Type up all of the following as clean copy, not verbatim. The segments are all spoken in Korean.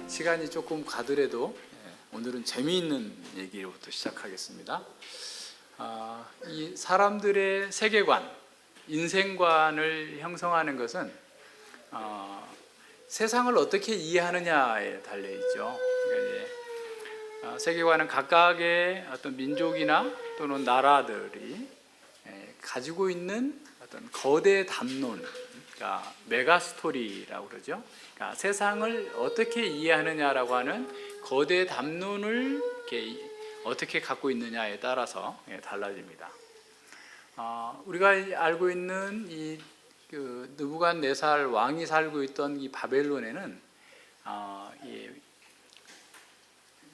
시간이 조금 가더라도 오늘은 재미있는 얘기로부터 시작하겠습니다. 이 사람들의 세계관, 인생관을 형성하는 것은 세상을 어떻게 이해하느냐에 달려있죠. 그러니까 세계관은 각각의 어떤 민족이나 또는 나라들이 가지고 있는 어떤 거대 담론, 그러니까 메가스토리라고 그러죠. 그러니까 세상을 어떻게 이해하느냐라고 하는 거대 담론을 이렇게 어떻게 갖고 있느냐에 따라서 달라집니다. 우리가 알고 있는 이 느부갓네살 왕이 살고 있던 이 바벨론에는 이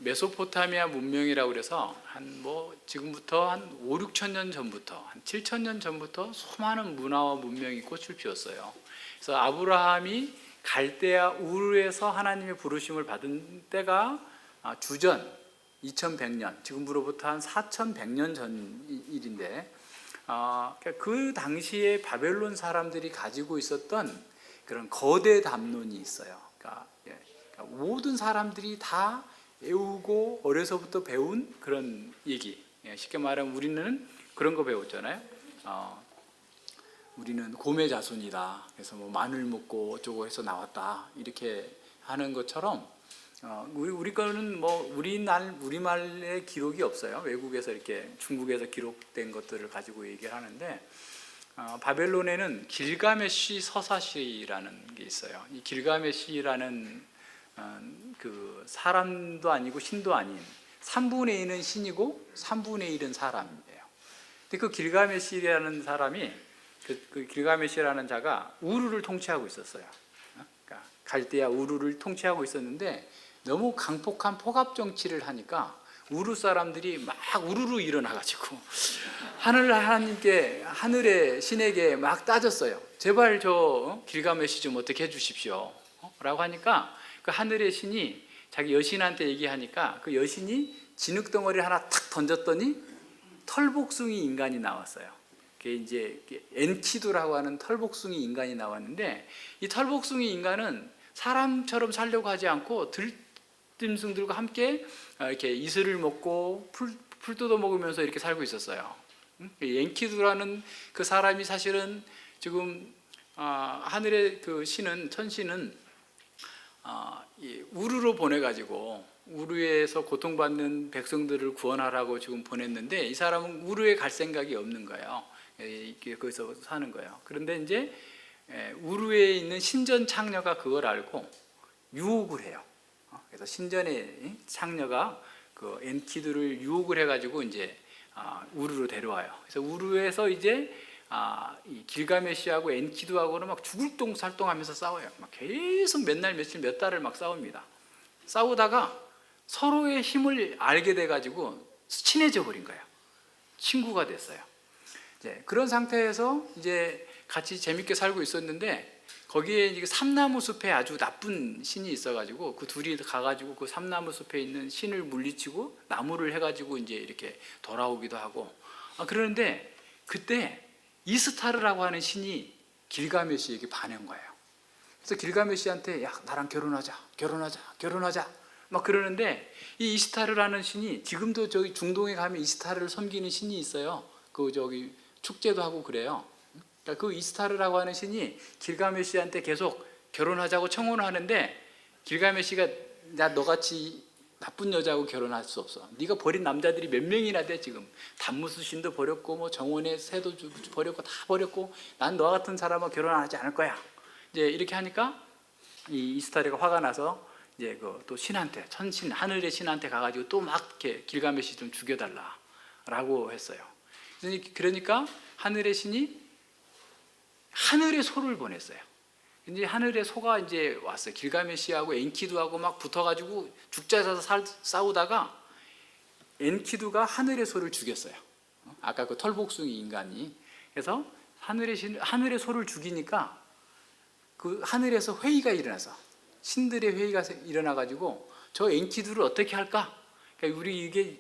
메소포타미아 문명이라고 그래서 지금부터 한 5, 6천 년 전부터 한 7천 년 전부터 수많은 문화와 문명이 꽃을 피웠어요. 그래서 아브라함이 갈대아 우르에서 하나님의 부르심을 받은 때가 주전 2100년, 지금으로부터 한 4100년 전 일인데 그 당시에 바벨론 사람들이 가지고 있었던 그런 거대 담론이 있어요. 그러니까 모든 사람들이 다 외우고 어려서부터 배운 그런 얘기. 쉽게 말하면 우리는 그런 거 배웠잖아요. 우리는 곰의 자손이다. 그래서 마늘 먹고 어쩌고 해서 나왔다. 이렇게 하는 것처럼 우리 거는 우리말의 기록이 없어요. 외국에서 이렇게 중국에서 기록된 것들을 가지고 얘기를 하는데 바벨론에는 길가메시 서사시라는 게 있어요. 이 길가메시라는 그 사람도 아니고 신도 아닌 3분의 1은 신이고 3분의 1은 사람이에요. 근데 그 길가메시라는 사람이 그 길가메시라는 자가 우르를 통치하고 있었어요. 그러니까 갈대아 우르를 통치하고 있었는데 너무 강폭한 포갑 정치를 하니까 우르 사람들이 막 우르르 일어나가지고 하늘의 신에게 막 따졌어요. 제발 저 길가메시 좀 어떻게 해주십시오. 라고 하니까 그 하늘의 신이 자기 여신한테 얘기하니까 그 여신이 진흙덩어리 하나 탁 던졌더니 털복숭이 인간이 나왔어요. 그게 이제 엔키두라고 하는 털복숭이 인간이 나왔는데 이 털복숭이 인간은 사람처럼 살려고 하지 않고 들짐승들과 함께 이렇게 이슬을 먹고 풀 뜯어 먹으면서 이렇게 살고 있었어요. 엔키두라는 그 사람이 사실은 지금 하늘의 그 천신은 우르로 보내가지고 우르에서 고통받는 백성들을 구원하라고 지금 보냈는데 이 사람은 우르에 갈 생각이 없는 거예요. 거기서 사는 거예요. 그런데 이제 우르에 있는 신전 창녀가 그걸 알고 유혹을 해요. 그래서 신전의 창녀가 그 엔키두를 유혹을 해가지고 이제 우르로 데려와요. 그래서 우르에서 이제 이 길가메시하고 엔키두하고는 막 죽을 똥살똥하면서 싸워요. 막 계속 몇 날 며칠 몇 달을 막 싸웁니다. 싸우다가 서로의 힘을 알게 돼가지고 친해져 버린 거예요. 친구가 됐어요. 이제 그런 상태에서 이제 같이 재밌게 살고 있었는데 거기에 이제 삼나무 숲에 아주 나쁜 신이 있어가지고 그 둘이 가가지고 그 삼나무 숲에 있는 신을 물리치고 나무를 해가지고 이제 이렇게 돌아오기도 하고 그러는데 그때 이스타르라고 하는 신이 길가메시에게 반한 거예요. 그래서 길가메시한테 야 나랑 결혼하자 막 그러는데 이 이스타르라는 신이 지금도 저기 중동에 가면 이스타르를 섬기는 신이 있어요. 그 저기 축제도 하고 그래요. 그러니까 그 이스타르라고 하는 신이 길가메시한테 계속 결혼하자고 청혼을 하는데 길가메시가 나 너같이 나쁜 여자하고 결혼할 수 없어. 네가 버린 남자들이 몇 명이나 돼 지금. 단무스 신도 버렸고 정원의 새도 버렸고 다 버렸고 난 너와 같은 사람하고 결혼하지 않을 거야. 이제 이렇게 하니까 이 이스타르가 화가 나서 이제 또 신한테 천신 하늘의 신한테 가가지고 또 막 이렇게 길가메시 좀 죽여달라라고 했어요. 그러니까 하늘의 신이 하늘의 소를 보냈어요. 이제 하늘의 소가 이제 왔어요. 길가메시하고 엔키두하고 막 붙어가지고 죽자 사서 싸우다가 엔키두가 하늘의 소를 죽였어요. 아까 그 털복숭이 인간이. 그래서 하늘의 소를 죽이니까 그 하늘에서 회의가 일어나서 신들의 회의가 일어나 가지고 저 엔키두를 어떻게 할까? 그러니까 우리 이게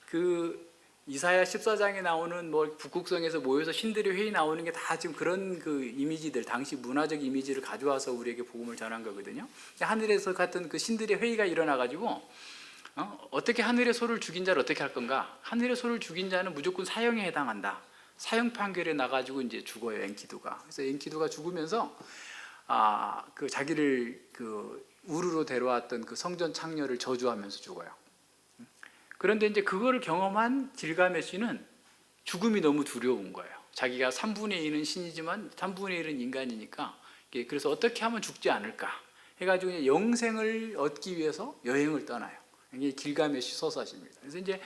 그 이사야 14장에 나오는 뭐 북극성에서 모여서 신들의 회의 나오는 게 다 지금 그런 그 이미지들, 당시 문화적 이미지를 가져와서 우리에게 복음을 전한 거거든요. 하늘에서 같은 그 신들의 회의가 일어나 가지고 어떻게 하늘의 소를 죽인 자를 어떻게 할 건가? 하늘의 소를 죽인 자는 무조건 사형에 해당한다. 사형 판결에 나가지고 이제 죽어요, 엔키두가. 그래서 엔키두가 죽으면서 그 자기를 그 우르로 데려왔던 그 성전 창녀를 저주하면서 죽어요. 그런데 이제 그거를 경험한 길가메시는 죽음이 너무 두려운 거예요. 자기가 3분의 1은 신이지만 3분의 1은 인간이니까, 그래서 어떻게 하면 죽지 않을까 해가지고 영생을 얻기 위해서 여행을 떠나요. 이게 길가메시 서사시입니다. 그래서 이제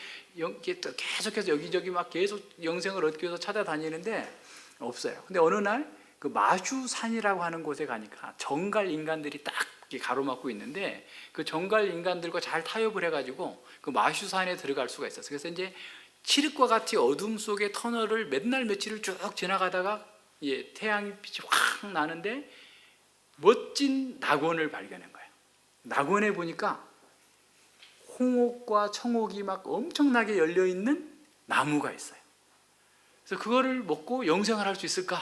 계속해서 여기저기 막 계속 영생을 얻기 위해서 찾아다니는데 없어요. 근데 어느 날 그 마슈산이라고 하는 곳에 가니까 정갈 인간들이 딱 가로막고 있는데 그 정갈 인간들과 잘 타협을 해가지고 그 마슈산에 들어갈 수가 있었어요. 그래서 이제 칠흑과 같이 어둠 속의 터널을 맨날 며칠을 쭉 지나가다가 태양빛이 확 나는데 멋진 낙원을 발견한 거예요. 낙원에 보니까 홍옥과 청옥이 막 엄청나게 열려 있는 나무가 있어요. 그래서 그거를 먹고 영생을 할 수 있을까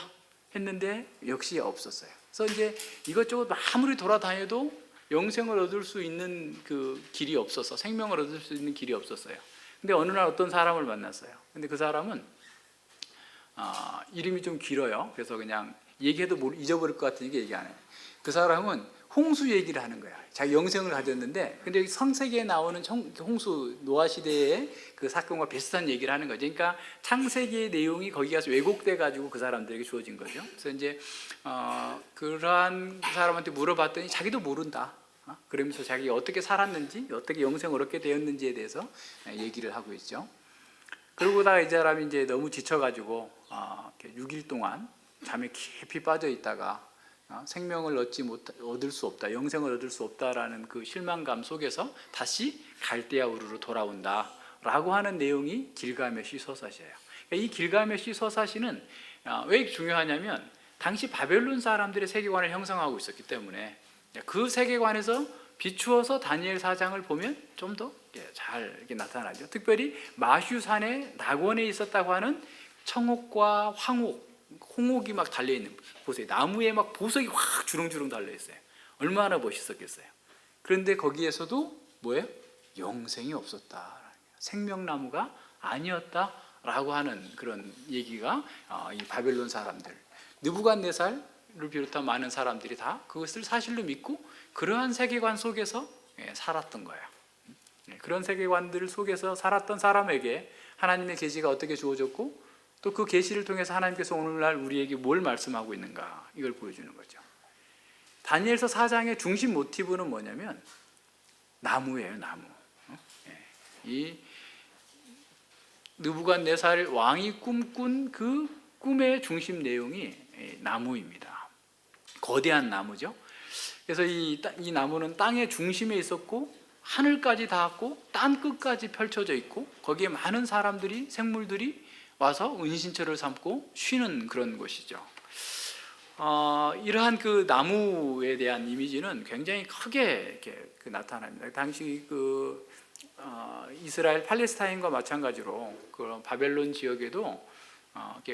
했는데 역시 없었어요. 그래서 이제 이것저것 아무리 돌아다녀도 영생을 얻을 수 있는 그 길이 없어서, 생명을 얻을 수 있는 길이 없었어요. 근데 어느 날 어떤 사람을 만났어요. 근데 그 사람은 이름이 좀 길어요. 그래서 그냥 얘기해도 잊어버릴 것 같으니까 얘기 안 해요. 그 사람은 홍수 얘기를 하는 거야. 자기 영생을 가졌는데, 근데 성세기에 나오는 홍수 노아 시대의 그 사건과 비슷한 얘기를 하는 거죠. 그러니까 창세기의 내용이 거기 가서 왜곡돼 가지고 그 사람들에게 주어진 거죠. 그래서 이제 그러한 사람한테 물어봤더니 자기도 모른다. 그러면서 자기가 어떻게 살았는지, 어떻게 영생을 얻게 되었는지에 대해서 얘기를 하고 있죠. 그러고다가 이 사람이 이제 너무 지쳐가지고 6일 동안 잠에 깊이 빠져 있다가 생명을 얻을 수 없다, 영생을 얻을 수 없다라는 그 실망감 속에서 다시 갈대아 우르로 돌아온다라고 하는 내용이 길가메시 서사시예요. 이 길가메시 서사시는 왜 중요하냐면 당시 바벨론 사람들의 세계관을 형성하고 있었기 때문에 그 세계관에서 비추어서 다니엘 4장을 보면 좀 더 잘 나타나죠. 특별히 마슈산의 낙원에 있었다고 하는 청옥과 황옥, 홍옥이 막 달려있는, 보세요. 나무에 막 보석이 확 주렁주렁 달려있어요. 얼마나 멋있었겠어요. 그런데 거기에서도 뭐예요? 영생이 없었다, 생명나무가 아니었다라고 하는 그런 얘기가 이 바벨론 사람들, 느부갓네살을 비롯한 많은 사람들이 다 그것을 사실로 믿고 그러한 세계관 속에서 살았던 거예요. 그런 세계관들 속에서 살았던 사람에게 하나님의 계시가 어떻게 주어졌고 또 그 계시를 통해서 하나님께서 오늘날 우리에게 뭘 말씀하고 있는가, 이걸 보여주는 거죠. 다니엘서 4장의 중심 모티브는 뭐냐면 나무예요, 나무. 이 느부갓네살 왕이 꿈꾼 그 꿈의 중심 내용이 나무입니다. 거대한 나무죠. 그래서 이 나무는 땅의 중심에 있었고 하늘까지 닿았고 땅 끝까지 펼쳐져 있고 거기에 많은 사람들이, 생물들이 와서 은신처를 삼고 쉬는 그런 곳이죠. 이러한 그 나무에 대한 이미지는 굉장히 크게 이렇게 나타납니다. 당시 이스라엘 팔레스타인과 마찬가지로 그 바벨론 지역에도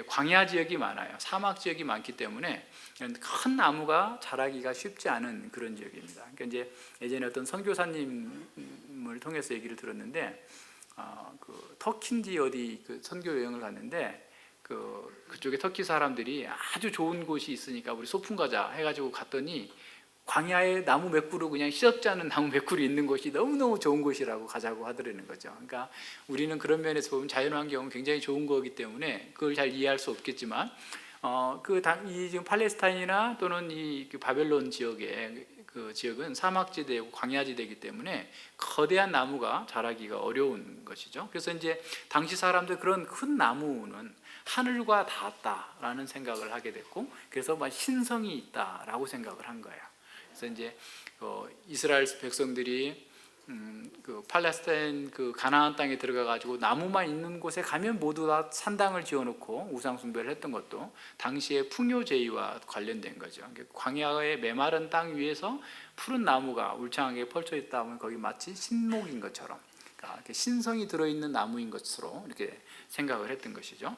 광야 지역이 많아요. 사막 지역이 많기 때문에 큰 나무가 자라기가 쉽지 않은 그런 지역입니다. 그러니까 이제 예전에 어떤 선교사님을 통해서 얘기를 들었는데, 그 터키인지 어디 그 선교 여행을 갔는데 그쪽에 터키 사람들이 아주 좋은 곳이 있으니까 우리 소풍 가자 해가지고 갔더니 광야에 나무 몇 그루, 그냥 시덥지 않은 나무 몇 그루 있는 곳이 너무너무 좋은 곳이라고 가자고 하더라는 거죠. 그러니까 우리는 그런 면에서 보면 자연환경은 굉장히 좋은 거기 때문에 그걸 잘 이해할 수 없겠지만 이 지금 팔레스타인이나 또는 이 바벨론 지역의 그 지역은 사막지대고 광야지대이기 때문에 거대한 나무가 자라기가 어려운 것이죠. 그래서 이제 당시 사람들 그런 큰 나무는 하늘과 닿았다라는 생각을 하게 됐고, 그래서 막 신성이 있다라고 생각을 한 거예요. 그래서 이제 이스라엘 백성들이 그 팔레스타인 그 가나안 땅에 들어가 가지고 나무만 있는 곳에 가면 모두 다 산당을 지어놓고 우상 숭배를 했던 것도 당시의 풍요제의와 관련된 거죠. 광야의 메마른 땅 위에서 푸른 나무가 울창하게 펼쳐 있다 보면 거기 마치 신목인 것처럼, 그러니까 신성이 들어있는 나무인 것으로 이렇게 생각을 했던 것이죠.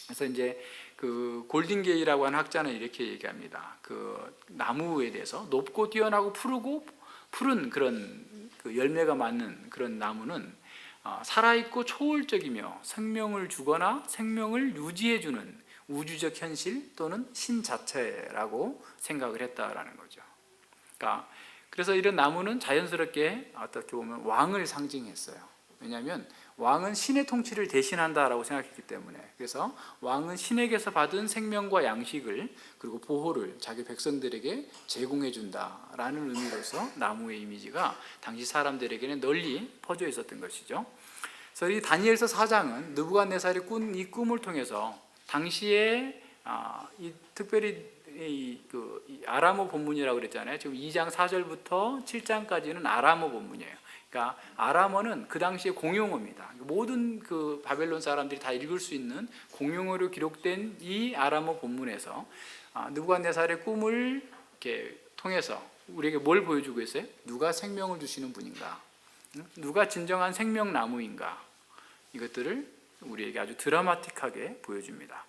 그래서 이제 그 골딩게이라고 하는 학자는 이렇게 얘기합니다. 그 나무에 대해서 높고 뛰어나고 푸른 그런 그 열매가 많은 그런 나무는 살아있고 초월적이며 생명을 주거나 생명을 유지해주는 우주적 현실 또는 신 자체라고 생각을 했다라는 거죠. 그러니까 그래서 이런 나무는 자연스럽게 어떻게 보면 왕을 상징했어요. 왜냐하면 왕은 신의 통치를 대신한다라고 생각했기 때문에. 그래서 왕은 신에게서 받은 생명과 양식을 그리고 보호를 자기 백성들에게 제공해 준다라는 의미로서 나무의 이미지가 당시 사람들에게는 널리 퍼져 있었던 것이죠. 그래서 이 다니엘서 4장은 느부갓네살이 꾼 이 꿈을 통해서 당시에 특별히 이 아람어 본문이라고 그랬잖아요. 지금 2장 4절부터 7장까지는 아람어 본문이에요. 그러니까 아람어는 그 당시의 공용어입니다. 모든 그 바벨론 사람들이 다 읽을 수 있는 공용어로 기록된 이 아람어 본문에서 느부갓네살의 꿈을 이렇게 통해서 우리에게 뭘 보여주고 있어요? 누가 생명을 주시는 분인가? 누가 진정한 생명나무인가? 이것들을 우리에게 아주 드라마틱하게 보여줍니다.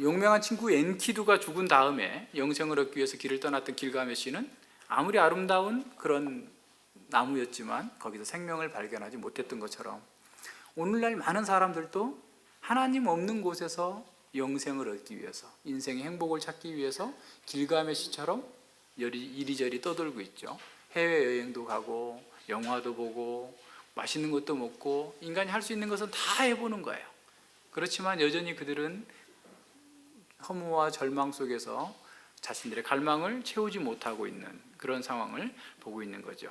용맹한 친구 엔키두가 죽은 다음에 영생을 얻기 위해서 길을 떠났던 길가메시는 아무리 아름다운 그런 나무였지만 거기서 생명을 발견하지 못했던 것처럼 오늘날 많은 사람들도 하나님 없는 곳에서 영생을 얻기 위해서, 인생의 행복을 찾기 위해서 길가메시처럼 이리저리 떠돌고 있죠. 해외여행도 가고 영화도 보고 맛있는 것도 먹고 인간이 할 수 있는 것은 다 해보는 거예요. 그렇지만 여전히 그들은 허무와 절망 속에서 자신들의 갈망을 채우지 못하고 있는 그런 상황을 보고 있는 거죠.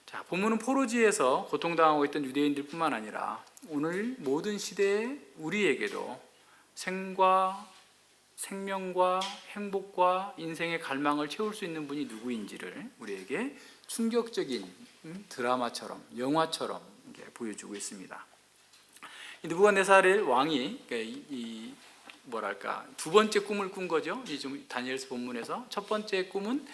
자, 본문은 포로지에서 고통당하고 있던 유대인들 뿐만 아니라 오늘 모든 시대의 우리에게도 생명과 행복과 인생의 갈망을 채울 수 있는 분이 누구인지를 우리에게 충격적인 드라마처럼, 영화처럼 보여주고 있습니다. 느부갓네살 왕이 두 번째 꿈을 꾼 거죠. 지금 다니엘서 본문에서 첫 번째 꿈은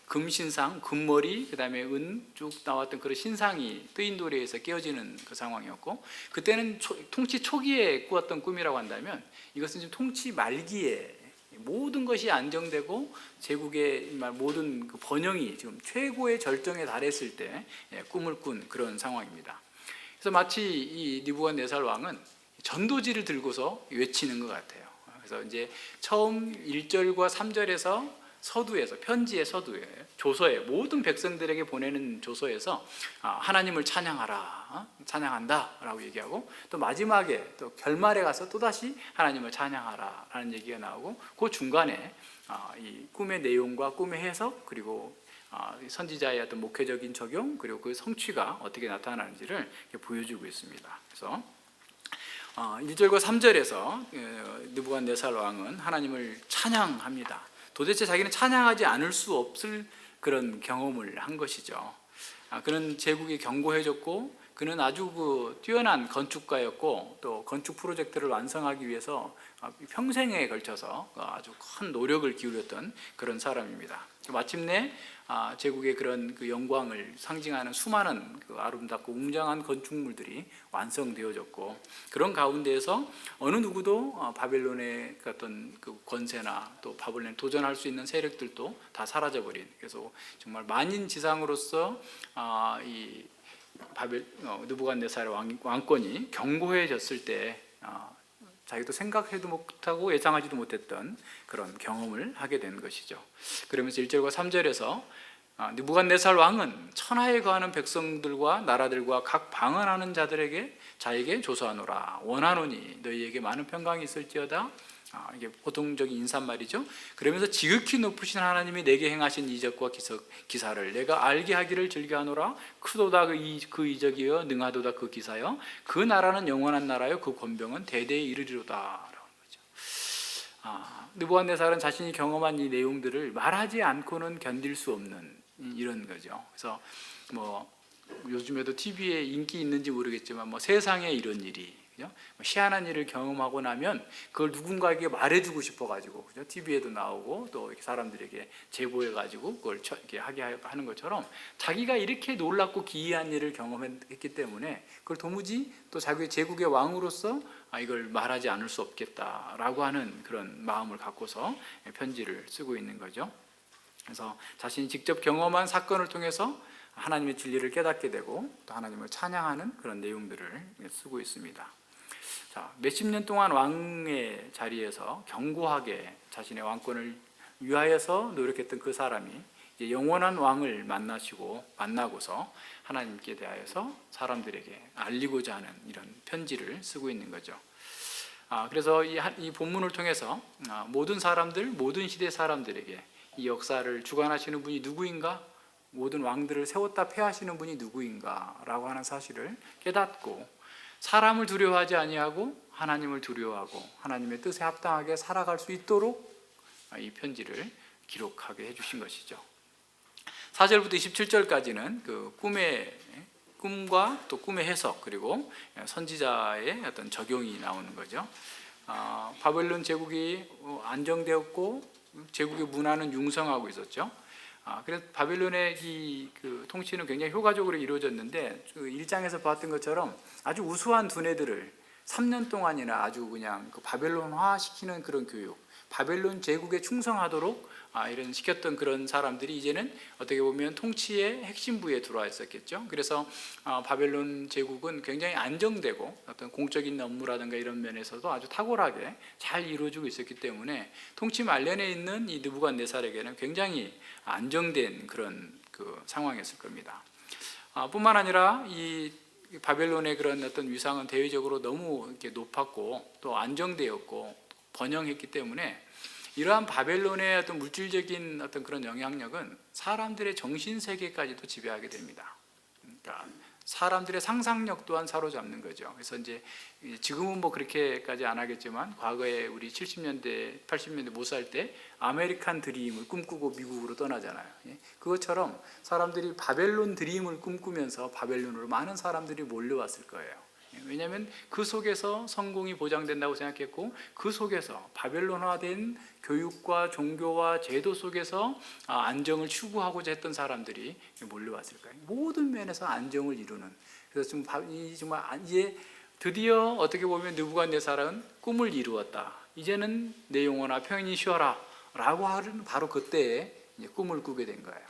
금신상, 금머리, 그 다음에 은 쭉 나왔던 그런 신상이 뜨인 도래에서 깨어지는 그 상황이었고, 그때는 통치 초기에 꾸었던 꿈이라고 한다면 이것은 지금 통치 말기에 모든 것이 안정되고 제국의 모든 그 번영이 지금 최고의 절정에 달했을 때 꿈을 꾼 그런 상황입니다. 그래서 마치 이 느부갓네살 왕은 전도지를 들고서 외치는 것 같아요. 그래서 이제 처음 1절과 3절에서 서두에서, 편지의 서두에, 조서에, 모든 백성들에게 보내는 조서에서 하나님을 찬양하라, 찬양한다 라고 얘기하고, 또 마지막에 또 결말에 가서 또다시 하나님을 찬양하라 라는 얘기가 나오고, 그 중간에 이 꿈의 내용과 꿈의 해석, 그리고 선지자의 어떤 목회적인 적용, 그리고 그 성취가 어떻게 나타나는지를 보여주고 있습니다. 그래서 1절과 3절에서 느부갓네살 왕은 하나님을 찬양합니다. 도대체 자기는 찬양하지 않을 수 없을 그런 경험을 한 것이죠. 그는 제국에 경고해줬고, 그는 아주 뛰어난 건축가였고, 또 건축 프로젝트를 완성하기 위해서 평생에 걸쳐서 아주 큰 노력을 기울였던 그런 사람입니다. 마침내 제국의 그런 그 영광을 상징하는 수많은 그 아름답고 웅장한 건축물들이 완성되어졌고, 그런 가운데에서 어느 누구도 바벨론의 어떤 그 권세나 또 바벨론에 도전할 수 있는 세력들도 다 사라져버린, 그래서 정말 만인지상으로서 이 느부갓네살 왕권이 견고해졌을 때 자기도 생각해도 못하고 예상하지도 못했던 그런 경험을 하게 된 것이죠. 그러면서 1절과 3절에서 느부갓네살 왕은 천하에 거하는 백성들과 나라들과 각 방언하는 자에게 조소하노라. 원하노니 너희에게 많은 평강이 있을지어다. 이게 보통적인 인사말이죠. 그러면서 지극히 높으신 하나님이 내게 행하신 이적과 기사를 내가 알게 하기를 즐겨하노라. 크도다 그 이적이여 능하도다 그 기사여 그 나라는 영원한 나라여 그 권병은 대대에 이르리로다 라는 거죠. 느부갓네살은 자신이 경험한 이 내용들을 말하지 않고는 견딜 수 없는 이런 거죠. 그래서 뭐 요즘에도 TV에 인기 있는지 모르겠지만 뭐 세상에 이런 일이, 그죠? 희한한 일을 경험하고 나면 그걸 누군가에게 말해주고 싶어가지고, 그죠? TV에도 나오고 또 이렇게 사람들에게 제보해가지고 그걸 이렇게 하게 하는 것처럼 자기가 이렇게 놀랍고 기이한 일을 경험했기 때문에 그걸 도무지 또 자기 제국의 왕으로서 이걸 말하지 않을 수 없겠다라고 하는 그런 마음을 갖고서 편지를 쓰고 있는 거죠. 그래서 자신이 직접 경험한 사건을 통해서 하나님의 진리를 깨닫게 되고 또 하나님을 찬양하는 그런 내용들을 쓰고 있습니다. 자, 몇십 년 동안 왕의 자리에서 견고하게 자신의 왕권을 위하여서 노력했던 그 사람이 이제 영원한 왕을 만나고서 하나님께 대하여서 사람들에게 알리고자 하는 이런 편지를 쓰고 있는 거죠. 그래서 이 본문을 통해서 모든 사람들, 모든 시대 사람들에게 이 역사를 주관하시는 분이 누구인가? 모든 왕들을 세웠다 패하시는 분이 누구인가? 라고 하는 사실을 깨닫고 사람을 두려워하지 아니하고 하나님을 두려워하고 하나님의 뜻에 합당하게 살아갈 수 있도록 이 편지를 기록하게 해주신 것이죠. 4절부터 27절까지는 그 꿈과 또 꿈의 해석, 그리고 선지자의 어떤 적용이 나오는 거죠. 바벨론 제국이 안정되었고 제국의 문화는 융성하고 있었죠. 그래서 바벨론의 그 통치는 굉장히 효과적으로 이루어졌는데 그 1장에서 봤던 것처럼 아주 우수한 두뇌들을 3년 동안이나 아주 그냥 그 바벨론화 시키는 그런 교육, 바벨론 제국에 충성하도록 이런 시켰던 그런 사람들이 이제는 어떻게 보면 통치의 핵심부에 들어와 있었겠죠. 그래서 바벨론 제국은 굉장히 안정되고 어떤 공적인 업무라든가 이런 면에서도 아주 탁월하게 잘 이루어지고 있었기 때문에 통치 말년에 있는 이 느부갓네살에게는 굉장히 안정된 그런 그 상황이었을 겁니다. 뿐만 아니라 이 바벨론의 그런 어떤 위상은 대외적으로 너무 이렇게 높았고 또 안정되었고 번영했기 때문에 이러한 바벨론의 어떤 물질적인 어떤 그런 영향력은 사람들의 정신 세계까지도 지배하게 됩니다. 그러니까 사람들의 상상력 또한 사로잡는 거죠. 그래서 이제 지금은 뭐 그렇게까지 안 하겠지만 과거에 우리 70년대, 80년대 못 살 때 아메리칸 드림을 꿈꾸고 미국으로 떠나잖아요. 그것처럼 사람들이 바벨론 드림을 꿈꾸면서 바벨론으로 많은 사람들이 몰려왔을 거예요. 왜냐하면 그 속에서 성공이 보장된다고 생각했고 그 속에서 바벨론화된 교육과 종교와 제도 속에서 안정을 추구하고자 했던 사람들이 몰려왔을 거예요. 모든 면에서 안정을 이루는. 그래서 정말 이제 드디어 어떻게 보면 느부갓네살은 꿈을 이루었다. 이제는 내 영혼아 평안히 쉬어라 라고 하는 바로 그때에 꿈을 꾸게 된 거예요.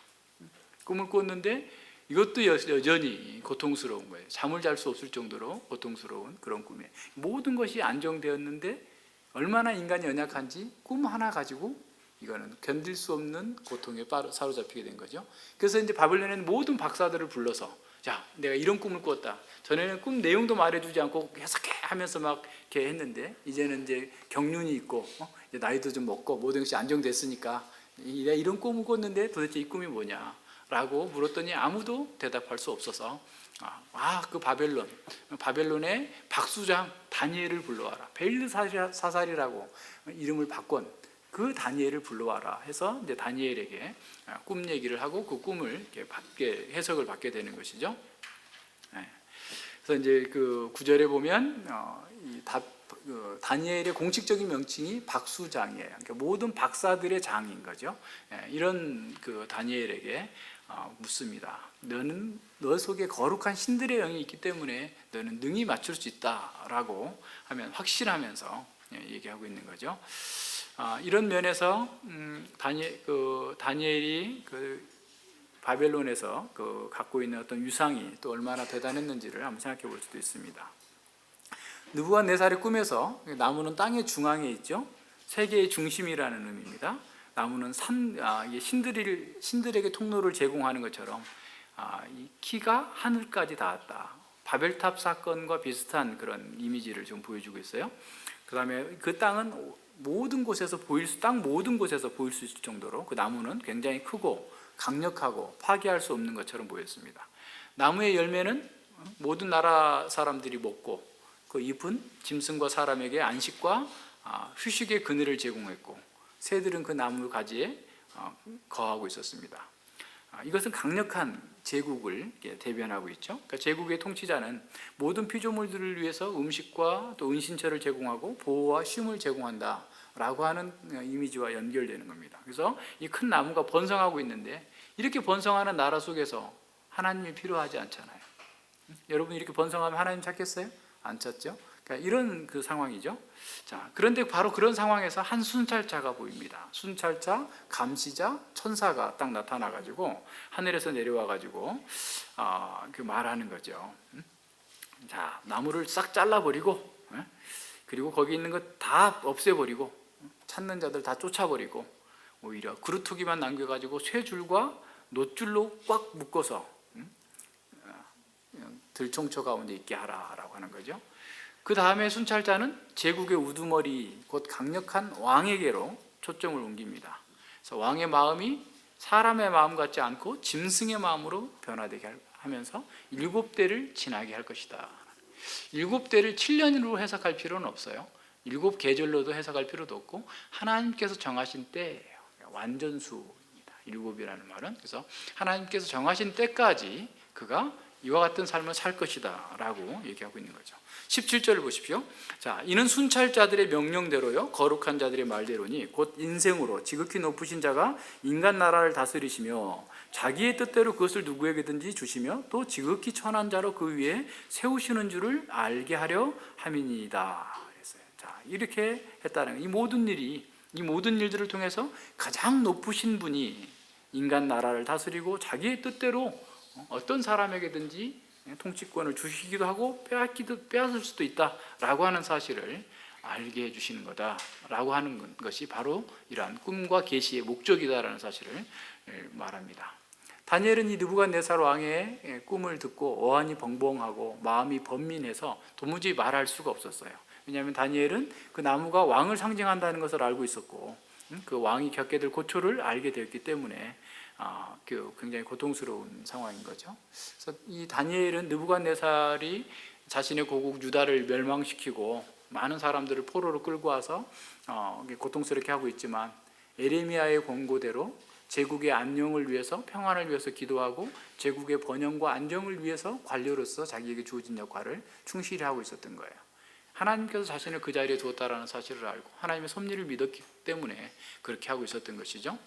꿈을 꿨는데 이것도 여전히 고통스러운 거예요. 잠을 잘 수 없을 정도로 고통스러운 그런 꿈이에요. 모든 것이 안정되었는데 얼마나 인간이 연약한지 꿈 하나 가지고 이거는 견딜 수 없는 고통에 사로잡히게 된 거죠. 그래서 이제 바벨론에는 모든 박사들을 불러서 자, 내가 이런 꿈을 꿨다. 전에는 꿈 내용도 말해주지 않고 해석해 하면서 막 이렇게 했는데 이제는 이제 경륜이 있고 이제 나이도 좀 먹고 모든 것이 안정됐으니까 내가 이런 꿈을 꿨는데 도대체 이 꿈이 뭐냐? 라고 물었더니 아무도 대답할 수 없어서 그 바벨론의 박수장 다니엘을 불러와라. 벨르사살이라고 이름을 바꾼 그 다니엘을 불러와라 해서 이제 다니엘에게 꿈 얘기를 하고 그 꿈을 해석을 받게 되는 것이죠. 그래서 이제 그 구절에 보면 다니엘의 공식적인 명칭이 박수장이에요. 그러니까 모든 박사들의 장인 거죠. 이런 그 다니엘에게 묻습니다. 너는 너 속에 거룩한 신들의 영이 있기 때문에 너는 능히 맞출 수 있다라고 하면 확신하면서 얘기하고 있는 거죠. 이런 면에서 다니엘이 그 바벨론에서 그 갖고 있는 어떤 위상이 또 얼마나 대단했는지를 한번 생각해 볼 수도 있습니다. 느부갓네살의 꿈에서 나무는 땅의 중앙에 있죠. 세계의 중심이라는 의미입니다. 나무는 신들에게 통로를 제공하는 것처럼 이 키가 하늘까지 닿았다. 바벨탑 사건과 비슷한 그런 이미지를 좀 보여주고 있어요. 그 다음에 그 땅은 모든 곳에서 땅 모든 곳에서 보일 수 있을 정도로 그 나무는 굉장히 크고 강력하고 파괴할 수 없는 것처럼 보였습니다. 나무의 열매는 모든 나라 사람들이 먹고 그 잎은 짐승과 사람에게 안식과 휴식의 그늘을 제공했고 새들은 그 나무 가지에 거하고 있었습니다. 이것은 강력한 제국을 대변하고 있죠. 그러니까 제국의 통치자는 모든 피조물들을 위해서 음식과 또 은신처를 제공하고 보호와 쉼을 제공한다라고 하는 이미지와 연결되는 겁니다. 그래서 이 큰 나무가 번성하고 있는데 이렇게 번성하는 나라 속에서 하나님이 필요하지 않잖아요. 여러분 이렇게 번성하면 하나님 찾겠어요? 안 찾죠? 그러니까 이런 그 상황이죠. 자, 그런데 바로 그런 상황에서 한 순찰자가 보입니다. 순찰자, 감시자, 천사가 딱 나타나가지고 하늘에서 내려와가지고 그 말하는 거죠. 자, 나무를 싹 잘라버리고, 그리고 거기 있는 것 다 없애버리고, 찾는 자들 다 쫓아버리고, 오히려 그루터기만 남겨가지고 쇠줄과 놋줄로 꽉 묶어서 들총처 가운데 있게 하라라고 하는 거죠. 그 다음에 순찰자는 제국의 우두머리 곧 강력한 왕에게로 초점을 옮깁니다. 그래서 왕의 마음이 사람의 마음 같지 않고 짐승의 마음으로 변화되게 하면서 7대를 지나게 할 것이다. 7대를 7년으로 해석할 필요는 없어요. 7계절로도 해석할 필요도 없고 하나님께서 정하신 때예요. 완전수입니다. 7이라는 말은. 그래서 하나님께서 정하신 때까지 그가 이와 같은 삶을 살 것이다 라고 얘기하고 있는 거죠. 17절을 보십시오. 자, 이는 순찰자들의 명령대로요 거룩한 자들의 말대로니 곧 인생으로 지극히 높으신 자가 인간 나라를 다스리시며 자기의 뜻대로 그것을 누구에게든지 주시며 또 지극히 천한 자로 그 위에 세우시는 줄을 알게 하려 함이니이다 그랬어요. 자, 이렇게 했다는 이 모든 일들을 통해서 가장 높으신 분이 인간 나라를 다스리고 자기의 뜻대로 어떤 사람에게든지 통치권을 주시기도 하고 빼앗을 수도 있다라고 하는 사실을 알게 해주시는 거다라고 하는 것이 바로 이러한 꿈과 계시의 목적이다라는 사실을 말합니다. 다니엘은 이 느부갓네살 왕의 꿈을 듣고 어안이 벙벙하고 마음이 번민해서 도무지 말할 수가 없었어요. 왜냐하면 다니엘은 그 나무가 왕을 상징한다는 것을 알고 있었고 그 왕이 겪게 될 고초를 알게 되었기 때문에 굉장히 고통스러운 상황인 거죠. 그래서 이 다니엘은 느부갓네살이 자신의 고국 유다를 멸망시키고 많은 사람들을 포로로 끌고 와서 고통스럽게 하고 있지만 에레미야의 권고대로 제국의 안녕을 위해서 평안을 위해서 기도하고 제국의 번영과 안정을 위해서 관료로서 자기에게 주어진 역할을 충실히 하고 있었던 거예요. 하나님께서 자신을 그 자리에 두었다라는 사실을 알고 하나님의 섭리를 믿었기 때문에 그렇게 하고 있었던 것이죠.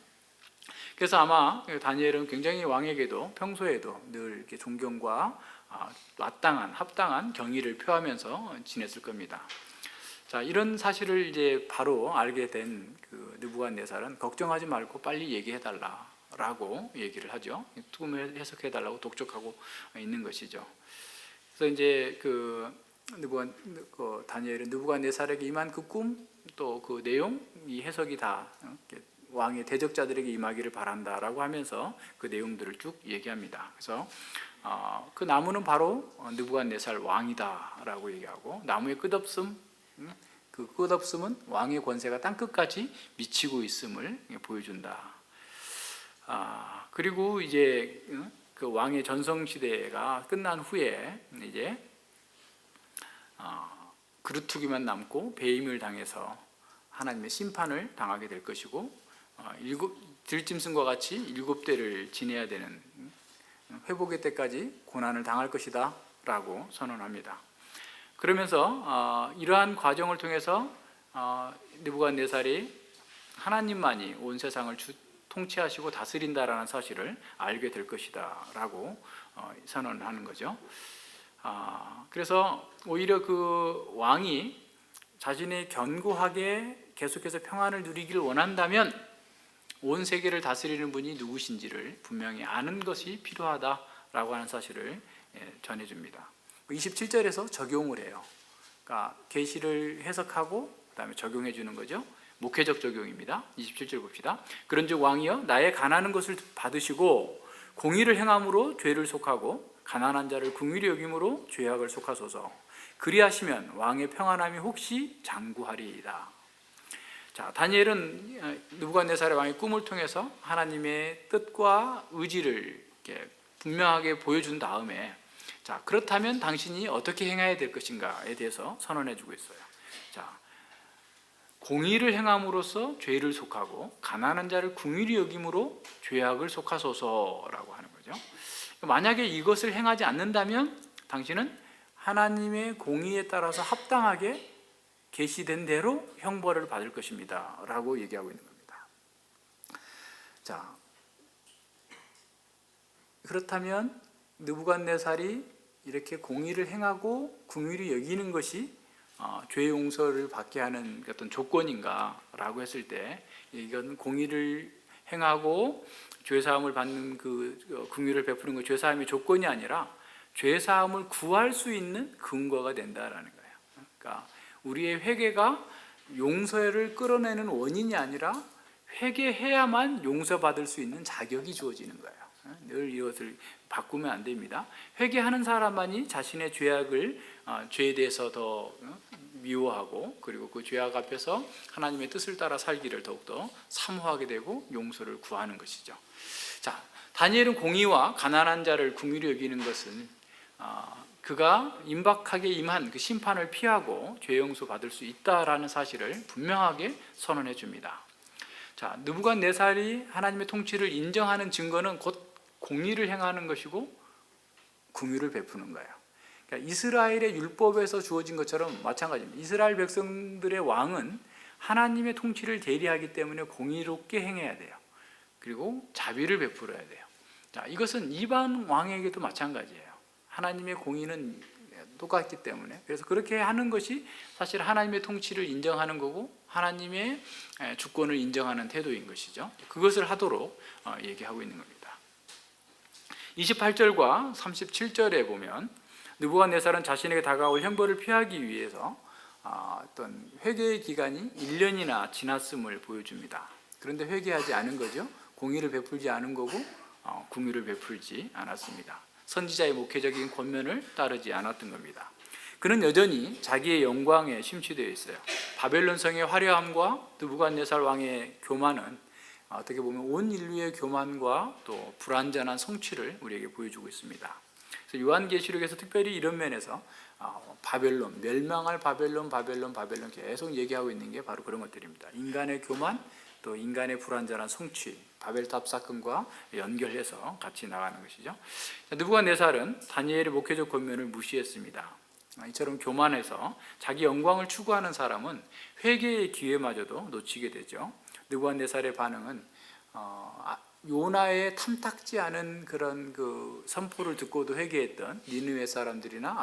그래서 아마 다니엘은 굉장히 왕에게도 평소에도 늘 이렇게 존경과 합당한 경의를 표하면서 지냈을 겁니다. 자, 이런 사실을 이제 바로 알게 된 그 느부갓네살은 걱정하지 말고 빨리 얘기해달라라고 얘기를 하죠. 꿈을 해석해달라고 독촉하고 있는 것이죠. 그래서 이제 다니엘은 느부갓네살에게 임한 그 꿈 또 그 내용 이 해석이 다 왕의 대적자들에게 임하기를 바란다라고 하면서 그 내용들을 쭉 얘기합니다. 그래서 그 나무는 바로 느부갓네살 왕이다라고 얘기하고 나무의 끝없음, 그 끝없음은 왕의 권세가 땅 끝까지 미치고 있음을 보여준다. 그리고 이제 그 왕의 전성 시대가 끝난 후에 이제 그루터기만 남고 배임을 당해서 하나님의 심판을 당하게 될 것이고 들짐승과 같이 7대를 지내야 되는 회복의 때까지 고난을 당할 것이다 라고 선언합니다. 그러면서 이러한 과정을 통해서 느부갓네살이 하나님만이 온 세상을 통치하시고 다스린다라는 사실을 알게 될 것이다 라고 선언하는 거죠. 그래서 오히려 그 왕이 자신이 견고하게 계속해서 평안을 누리기를 원한다면 온 세계를 다스리는 분이 누구신지를 분명히 아는 것이 필요하다라고 하는 사실을 전해줍니다. 27절에서 적용을 해요. 그러니까 계시를 해석하고 그다음에 적용해 주는 거죠. 목회적 적용입니다. 27절 봅시다. 그런즉 왕이여 나의 가난한 것을 받으시고 공의를 행함으로 죄를 속하고 가난한 자를 긍휼히 여김으로 죄악을 속하소서. 그리하시면 왕의 평안함이 혹시 장구하리이다. 자, 다니엘은 느부갓네살의 왕의 꿈을 통해서 하나님의 뜻과 의지를 이렇게 분명하게 보여준 다음에 자, 그렇다면 당신이 어떻게 행해야 될 것인가에 대해서 선언해 주고 있어요. 자, 공의를 행함으로써 죄를 속하고 가난한 자를 긍휼히 여김으로 죄악을 속하소서라고 하는 거죠. 만약에 이것을 행하지 않는다면 당신은 하나님의 공의에 따라서 합당하게 계시된 대로 형벌을 받을 것입니다 라고 얘기하고 있는 겁니다. 자, 그렇다면 느부갓네살이 이렇게 공의를 행하고 긍휼히 여기는 것이 죄 용서를 받게 하는 어떤 조건인가 라고 했을 때, 이건 공의를 행하고 죄 사함을 받는 그 긍휼을 베푸는 것, 죄 사함의 조건이 아니라 죄 사함을 구할 수 있는 근거가 된다라는 거예요. 그러니까 우리의 회개가 용서를 끌어내는 원인이 아니라 회개해야만 용서받을 수 있는 자격이 주어지는 거예요. 늘 이것을 바꾸면 안 됩니다. 회개하는 사람만이 자신의 죄악을, 죄에 대해서 더 미워하고, 그리고 그 죄악 앞에서 하나님의 뜻을 따라 살기를 더욱더 사모하게 되고 용서를 구하는 것이죠. 자, 다니엘은 공의와 가난한 자를 긍휼히 여기는 것은 그가 임박하게 임한 그 심판을 피하고 죄 용서 받을 수 있다라는 사실을 분명하게 선언해 줍니다. 자, 느부갓네살이 하나님의 통치를 인정하는 증거는 곧 공의를 행하는 것이고 긍휼을 베푸는 거예요. 그러니까 이스라엘의 율법에서 주어진 것처럼 마찬가지입니다. 이스라엘 백성들의 왕은 하나님의 통치를 대리하기 때문에 공의롭게 행해야 돼요. 그리고 자비를 베풀어야 돼요. 자, 이것은 이방 왕에게도 마찬가지예요. 하나님의 공의는 똑같기 때문에, 그래서 그렇게 하는 것이 사실 하나님의 통치를 인정하는 거고 하나님의 주권을 인정하는 태도인 것이죠. 그것을 하도록 얘기하고 있는 겁니다. 28절과 37절에 보면 느부갓네살은 자신에게 다가올 형벌을 피하기 위해서 어떤 회개의 기간이 1년이나 지났음을 보여줍니다. 그런데 회개하지 않은 거죠. 공의를 베풀지 않은 거고 긍휼을 베풀지 않았습니다. 선지자의 목회적인 권면을 따르지 않았던 겁니다. 그는 여전히 자기의 영광에 심취되어 있어요. 바벨론 성의 화려함과 느부갓네살 왕의 교만은 어떻게 보면 온 인류의 교만과 또 불완전한 성취를 우리에게 보여주고 있습니다. 그래서 요한계시록에서 특별히 이런 면에서 바벨론, 멸망할 바벨론 계속 얘기하고 있는 게 바로 그런 것들입니다. 인간의 교만, 또 인간의 불완전한 성취, 바벨탑 사건과 연결해서 같이 나가는 것이죠. 느부갓네살은 다니엘의 목회적 권면을 무시했습니다. 이처럼 교만해서 자기 영광을 추구하는 사람은 회개의 기회마저도 놓치게 되죠. 느부갓네살의 반응은 요나의 탐탁지 않은 그런 그 선포를 듣고도 회개했던 니느웨 사람들이나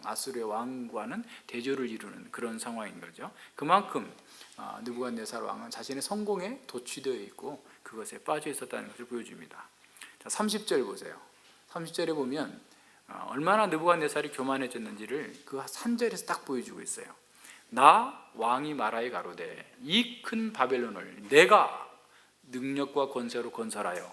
아수르의 왕과는 대조를 이루는 그런 상황인 거죠. 그만큼 느부갓네살 왕은 자신의 성공에 도취되어 있고 그것에 빠져 있었다는 것을 보여줍니다. 자, 30절 보세요. 30절에 보면 얼마나 느부갓네살이 교만해졌는지를 그 3절에서 딱 보여주고 있어요. 나 왕이 말하여 가로되 이 큰 바벨론을 내가 능력과 권세로 건설하여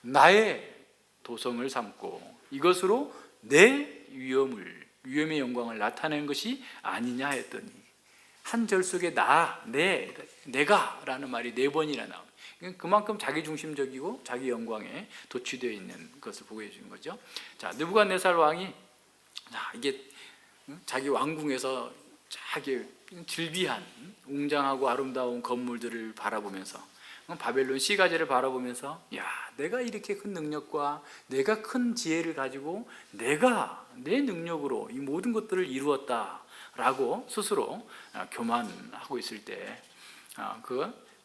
나의 도성을 삼고 이것으로 내 위엄의 영광을 나타내는 것이 아니냐 했더니, 한 절 속에 내가 라는 말이 4번이나 나옵니다. 그만큼 자기중심적이고 자기 영광에 도취되어 있는 것을 보여주는 거죠. 자, 느부갓네살 왕이 이게 자기 왕궁에서 자기 즐비한 웅장하고 아름다운 건물들을 바라보면서, 바벨론 시가지를 바라보면서, 내가 이렇게 큰 능력과 내가 큰 지혜를 가지고 내가 내 능력으로 이 모든 것들을 이루었다라고 스스로 교만하고 있을 때,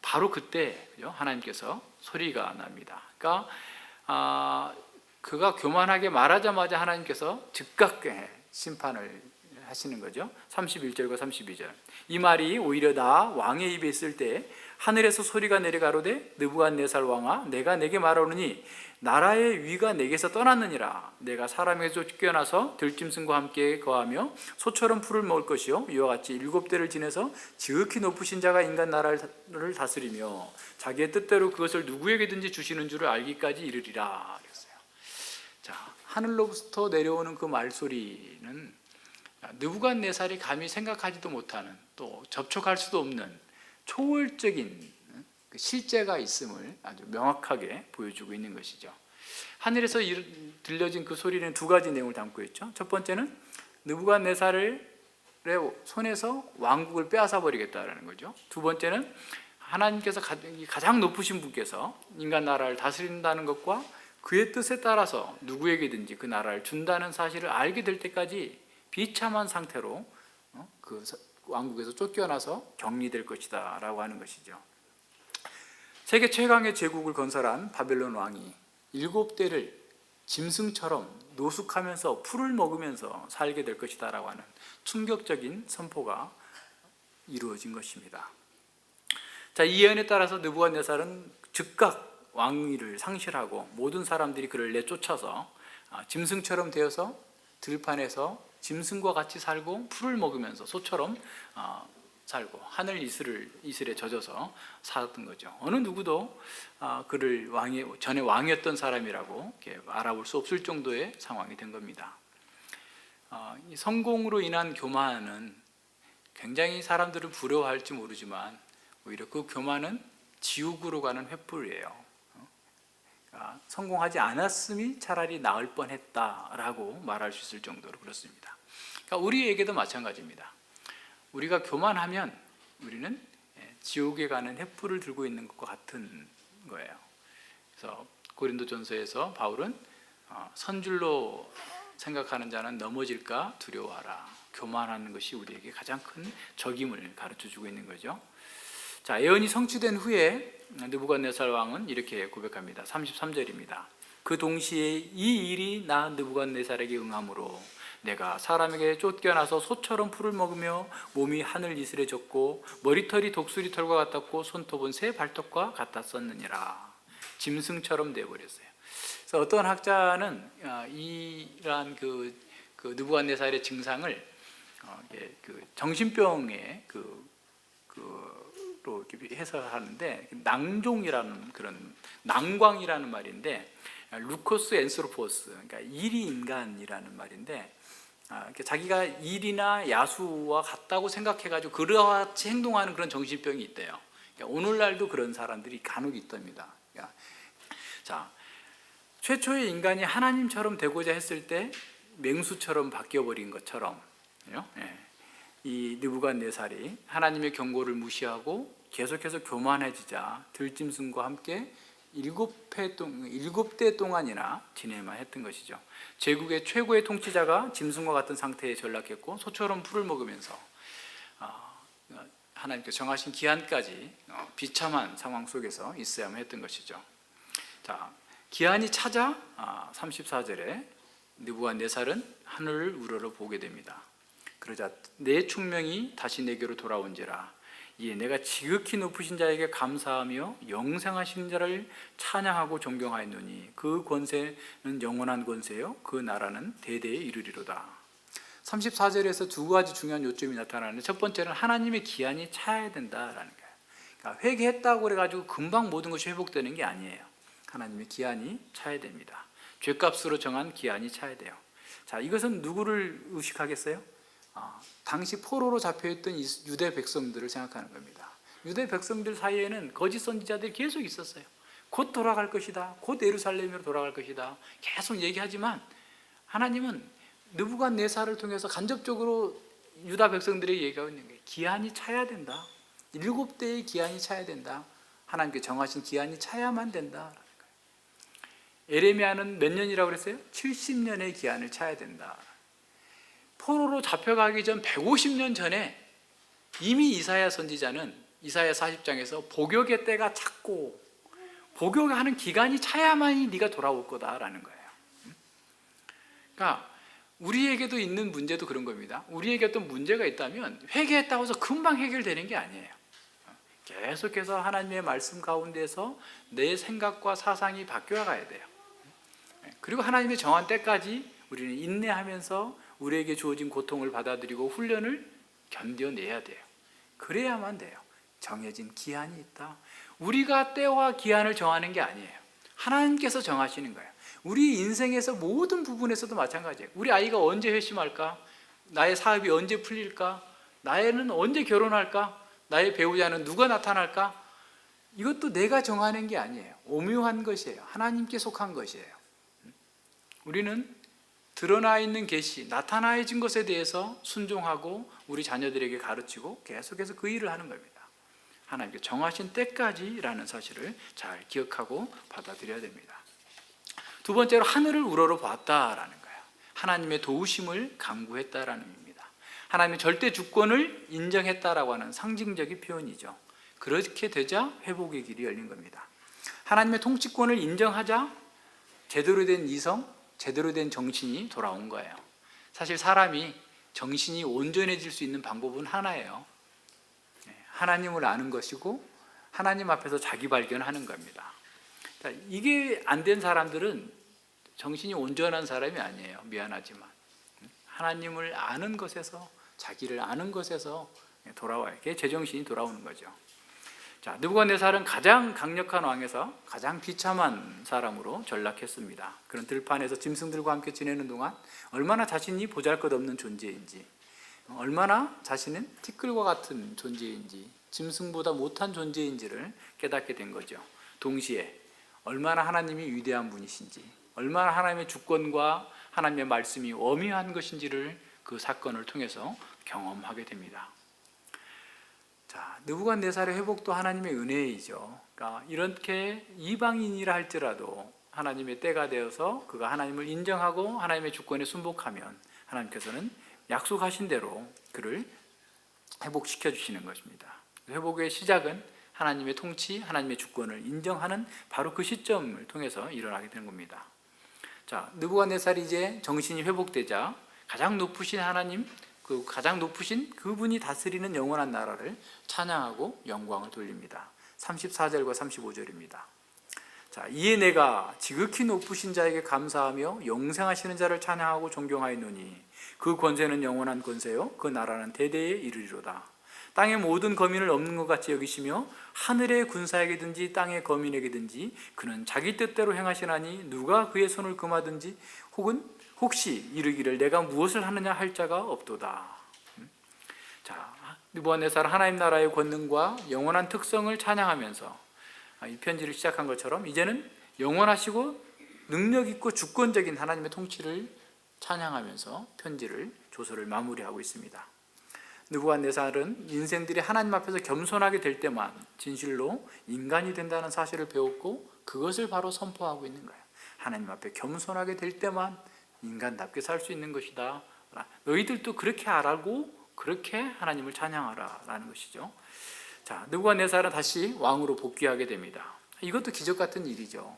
바로 그때 하나님께서 소리가 납니다. 그러니까 그가 교만하게 말하자마자 하나님께서 즉각 심판을 하시는 거죠. 31절과 32절. 이 말이 오히려 나 왕의 입에 있을 때 하늘에서 소리가 내려가로되 느부갓네살 왕아, 내가 내게 말하노니 나라의 위가 내게서 떠났느니라. 내가 사람에게서 쫓겨나서 들짐승과 함께 거하며 소처럼 풀을 먹을 것이요, 이와 같이 7대를 지내서 지극히 높으신 자가 인간 나라를 다스리며 자기의 뜻대로 그것을 누구에게든지 주시는 줄을 알기까지 이르리라 그랬어요. 자, 하늘로부터 내려오는 그 말소리는 느부갓네살이 감히 생각하지도 못하는, 또 접촉할 수도 없는 초월적인 실제가 있음을 아주 명확하게 보여주고 있는 것이죠. 하늘에서 들려진 그 소리는 2가지 내용을 담고 있죠. 첫 번째는 느부갓네살을 손에서 왕국을 빼앗아 버리겠다라는 거죠. 두 번째는 하나님께서 가장 높으신 분께서 인간 나라를 다스린다는 것과 그의 뜻에 따라서 누구에게든지 그 나라를 준다는 사실을 알게 될 때까지 비참한 상태로 그 왕국에서 쫓겨나서 격리될 것이다 라고 하는 것이죠. 세계 최강의 제국을 건설한 바벨론 왕이 7대를 짐승처럼 노숙하면서 풀을 먹으면서 살게 될 것이다 라고 하는 충격적인 선포가 이루어진 것입니다. 자, 이 예언에 따라서 느부갓네살은 즉각 왕위를 상실하고 모든 사람들이 그를 내쫓아서 짐승처럼 되어서 들판에서 짐승과 같이 살고 풀을 먹으면서 소처럼 살고 하늘 이슬에 젖어서 살았던 거죠. 어느 누구도 그를 전에 왕이었던 사람이라고 알아볼 수 없을 정도의 상황이 된 겁니다. 이 성공으로 인한 교만은 굉장히 사람들은 부러워할지 모르지만 오히려 그 교만은 지옥으로 가는 횃불이에요. 성공하지 않았음이 차라리 나을 뻔했다라고 말할 수 있을 정도로 그렇습니다. 그러니까 우리에게도 마찬가지입니다. 우리가 교만하면 우리는 지옥에 가는 횃불을 들고 있는 것과 같은 거예요. 그래서 고린도전서에서 바울은 선줄로 생각하는 자는 넘어질까 두려워하라. 교만하는 것이 우리에게 가장 큰 적임을 가르쳐주고 있는 거죠. 자, 예언이 성취된 후에 느부갓네살 왕은 이렇게 고백합니다. 33절입니다. 그 동시에 이 일이 나 느부갓네살에게 응함으로 내가 사람에게 쫓겨나서 소처럼 풀을 먹으며 몸이 하늘 이슬에 젖고 머리털이 독수리 털과 같았고 손톱은 새 발톱과 같았었느니라. 짐승처럼 되어버렸어요. 그래서 어떤 학자는 이러한 그 느부갓네살의 증상을 정신병의 로 해석하는데 낭종이라는 그런 낭광이라는 말인데 루코스 엔스로포스, 그러니까 일이 인간이라는 말인데 자기가 일이나 야수와 같다고 생각해가지고 그같이 행동하는 그런 정신병이 있대요. 그러니까 오늘날도 그런 사람들이 간혹 있답니다. 그러니까 자, 최초의 인간이 하나님처럼 되고자 했을 때 맹수처럼 바뀌어버린 것처럼 이 느부갓네살이 하나님의 경고를 무시하고 계속해서 교만해지자 들짐승과 함께 7대 동안이나 지내만 했던 것이죠. 제국의 최고의 통치자가 짐승과 같은 상태에 전락했고 소처럼 풀을 먹으면서 하나님께서 정하신 기한까지 비참한 상황 속에서 있어야만 했던 것이죠. 자, 기한이 차자 34절에 느부갓네살은 하늘을 우러러 보게 됩니다. 그러자 내 충명이 다시 내게로 돌아온지라. 이에 내가 지극히 높으신 자에게 감사하며 영생하신 자를 찬양하고 존경하였노니 그 권세는 영원한 권세요 그 나라는 대대에 이르리로다. 34절에서 두 가지 중요한 요점이 나타나는데 첫 번째는 하나님의 기한이 차야 된다라는 거예요. 그러니까 회개했다고 그래가지고 금방 모든 것이 회복되는 게 아니에요. 하나님의 기한이 차야 됩니다. 죄값으로 정한 기한이 차야 돼요. 자, 이것은 누구를 의식하겠어요? 당시 포로로 잡혀있던 유대 백성들을 생각하는 겁니다. 유대 백성들 사이에는 거짓 선지자들이 계속 있었어요. 곧 돌아갈 것이다. 곧 예루살렘으로 돌아갈 것이다. 계속 얘기하지만 하나님은 느부갓네살을 통해서 간접적으로 유다 백성들에게 얘기하고 있는 거예요. 기한이 차야 된다. 7대의 기한이 차야 된다. 하나님께 정하신 기한이 차야만 된다. 에레미야는 몇 년이라고 그랬어요? 70년의 기한을 차야 된다. 포로로 잡혀가기 전 150년 전에 이미 이사야 선지자는 이사야 40장에서 복역의 때가 찼고 복역하는 기간이 차야만이 네가 돌아올 거다라는 거예요. 그러니까 우리에게도 있는 문제도 그런 겁니다. 우리에게 어떤 문제가 있다면 회개했다고 해서 금방 해결되는 게 아니에요. 계속해서 하나님의 말씀 가운데서 내 생각과 사상이 바뀌어 가야 돼요. 그리고 하나님의 정한 때까지 우리는 인내하면서 우리에게 주어진 고통을 받아들이고 훈련을 견뎌내야 돼요. 그래야만 돼요. 정해진 기한이 있다. 우리가 때와 기한을 정하는 게 아니에요. 하나님께서 정하시는 거예요. 우리 인생에서 모든 부분에서도 마찬가지예요. 우리 아이가 언제 회심할까? 나의 사업이 언제 풀릴까? 나는 언제 결혼할까? 나의 배우자는 누가 나타날까? 이것도 내가 정하는 게 아니에요. 오묘한 것이에요. 하나님께 속한 것이에요. 우리는 드러나 있는 계시, 나타나진 것에 대해서 순종하고 우리 자녀들에게 가르치고 계속해서 그 일을 하는 겁니다. 하나님께 정하신 때까지라는 사실을 잘 기억하고 받아들여야 됩니다. 두 번째로 하늘을 우러러 봤다라는 거예요. 하나님의 도우심을 간구했다라는 의미입니다. 하나님의 절대 주권을 인정했다라고 하는 상징적인 표현이죠. 그렇게 되자 회복의 길이 열린 겁니다. 하나님의 통치권을 인정하자 제대로 된 이성, 제대로 된 정신이 돌아온 거예요. 사실 사람이 정신이 온전해질 수 있는 방법은 하나예요. 하나님을 아는 것이고 하나님 앞에서 자기 발견하는 겁니다. 이게 안 된 사람들은 정신이 온전한 사람이 아니에요. 미안하지만 하나님을 아는 것에서, 자기를 아는 것에서 돌아와요. 그게 제정신이 돌아오는 거죠. 자, 느부갓네살은 가장 강력한 왕에서 가장 비참한 사람으로 전락했습니다. 그런 들판에서 짐승들과 함께 지내는 동안 얼마나 자신이 보잘것없는 존재인지, 얼마나 자신은 티끌과 같은 존재인지, 짐승보다 못한 존재인지를 깨닫게 된 거죠. 동시에 얼마나 하나님이 위대한 분이신지, 얼마나 하나님의 주권과 하나님의 말씀이 엄미한 것인지를 그 사건을 통해서 경험하게 됩니다. 자, 느부갓네살의 회복도 하나님의 은혜이죠. 그러니까 이렇게 이방인이라 할지라도 하나님의 때가 되어서 그가 하나님을 인정하고 하나님의 주권에 순복하면 하나님께서는 약속하신 대로 그를 회복시켜 주시는 것입니다. 회복의 시작은 하나님의 통치, 하나님의 주권을 인정하는 바로 그 시점을 통해서 일어나게 되는 겁니다. 자, 느부갓네살이 이제 정신이 회복되자 가장 높으신 하나님, 그 가장 높으신 그분이 다스리는 영원한 나라를 찬양하고 영광을 돌립니다. 34절과 35절입니다. 자, 이에 내가 지극히 높으신 자에게 감사하며 영생하시는 자를 찬양하고 존경하였노니 그 권세는 영원한 권세요 그 나라는 대대에 이르리로다. 땅의 모든 거민을 없는 것 같이 여기시며 하늘의 군사에게든지 땅의 거민에게든지 그는 자기 뜻대로 행하시나니 누가 그의 손을 금하든지 혹시 이르기를 내가 무엇을 하느냐 할 자가 없도다. 자, 느부갓네살 하나님 나라의 권능과 영원한 특성을 찬양하면서 이 편지를 시작한 것처럼 이제는 영원하시고 능력 있고 주권적인 하나님의 통치를 찬양하면서 편지를, 조서를 마무리하고 있습니다. 느부갓네살은 인생들이 하나님 앞에서 겸손하게 될 때만 진실로 인간이 된다는 사실을 배웠고 그것을 바로 선포하고 있는 거예요. 하나님 앞에 겸손하게 될 때만 인간답게 살 수 있는 것이다. 너희들도 그렇게 알고 그렇게 하나님을 찬양하라 라는 것이죠. 자, 느부갓네살은 다시 왕으로 복귀하게 됩니다. 이것도 기적 같은 일이죠.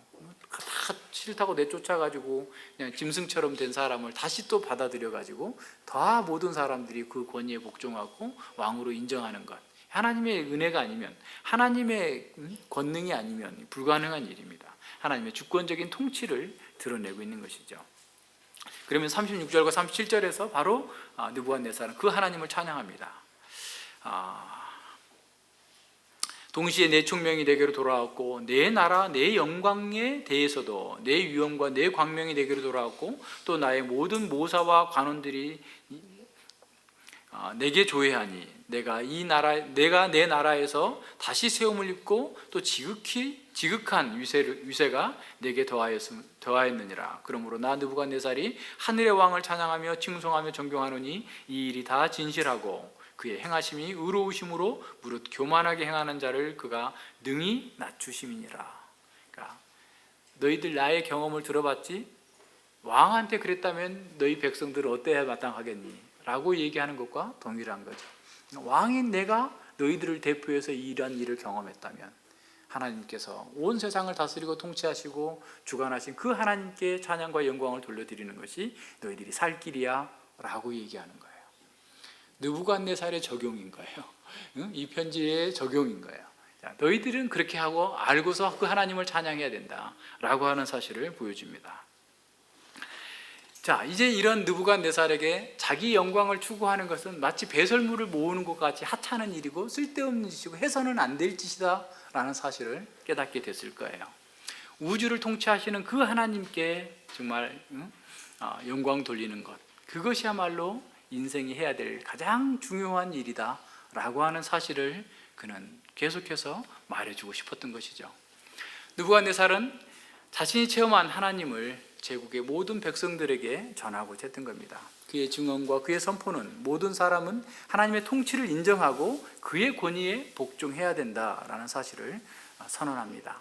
다 싫다고 내쫓아가지고 그냥 짐승처럼 된 사람을 다시 또 받아들여가지고 다 모든 사람들이 그 권위에 복종하고 왕으로 인정하는 것, 하나님의 은혜가 아니면, 하나님의 권능이 아니면 불가능한 일입니다. 하나님의 주권적인 통치를 드러내고 있는 것이죠. 그러면 36절과 37절에서 바로 느부갓네살은 그 하나님을 찬양합니다. 동시에 내 총명이 내게로 돌아왔고 내 나라 내 영광에 대해서도 내 위엄과 내 광명이 내게로 돌아왔고 또 나의 모든 모사와 관원들이 내게 조회하니 내가 내 나라에서 다시 세움을 입고 또 지극한 위세가 내게 더하였느니라. 그러므로 나 느부갓네살이 하늘의 왕을 찬양하며 칭송하며 존경하노니 이 일이 다 진실하고 그의 행하심이 의로우심으로 무릇 교만하게 행하는 자를 그가 능히 낮추심이니라. 그러니까 너희들 나의 경험을 들어봤지? 왕한테 그랬다면 너희 백성들은 어때야 마땅하겠니? 라고 얘기하는 것과 동일한 거죠. 왕인 내가 너희들을 대표해서 이러한 일을 경험했다면 하나님께서 온 세상을 다스리고 통치하시고 주관하신 그 하나님께 찬양과 영광을 돌려드리는 것이 너희들이 살 길이야 라고 얘기하는 거예요. 느부갓네살의 적용인 거예요. 이 편지의 적용인 거예요. 자, 너희들은 그렇게 하고 알고서 그 하나님을 찬양해야 된다라고 하는 사실을 보여줍니다. 자, 이제 이런 느부갓네살에게 자기 영광을 추구하는 것은 마치 배설물을 모으는 것 같이 하찮은 일이고 쓸데없는 짓이고 해서는 안 될 짓이다라는 사실을 깨닫게 됐을 거예요. 우주를 통치하시는 그 하나님께 정말 영광 돌리는 것, 그것이야말로 인생이 해야 될 가장 중요한 일이다라고 하는 사실을 그는 계속해서 말해주고 싶었던 것이죠. 느부갓네살은 자신이 체험한 하나님을 제국의 모든 백성들에게 전하고자 했던 겁니다. 그의 증언과 그의 선포는 모든 사람은 하나님의 통치를 인정하고 그의 권위에 복종해야 된다라는 사실을 선언합니다.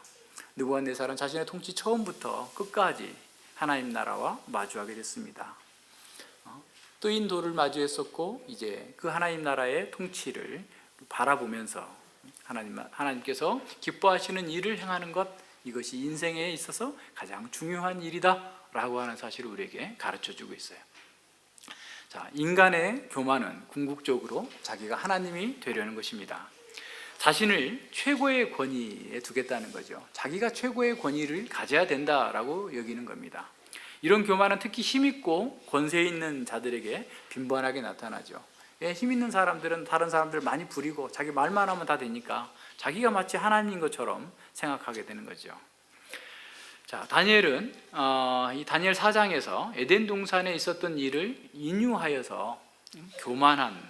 느부갓네살은 자신의 통치 처음부터 끝까지 하나님 나라와 마주하게 됐습니다. 뜨인 돌을 마주했었고 이제 그 하나님 나라의 통치를 바라보면서 하나님께서 기뻐하시는 일을 행하는 것, 이것이 인생에 있어서 가장 중요한 일이다라고 하는 사실을 우리에게 가르쳐주고 있어요. 자, 인간의 교만은 궁극적으로 자기가 하나님이 되려는 것입니다. 자신을 최고의 권위에 두겠다는 거죠. 자기가 최고의 권위를 가져야 된다라고 여기는 겁니다. 이런 교만은 특히 힘있고 권세 있는 자들에게 빈번하게 나타나죠. 힘 있는 사람들은 다른 사람들을 많이 부리고 자기 말만 하면 다 되니까 자기가 마치 하나님인 것처럼 생각하게 되는 거죠. 자, 다니엘은 이 다니엘 4장에서 에덴 동산에 있었던 일을 인유하여서 교만한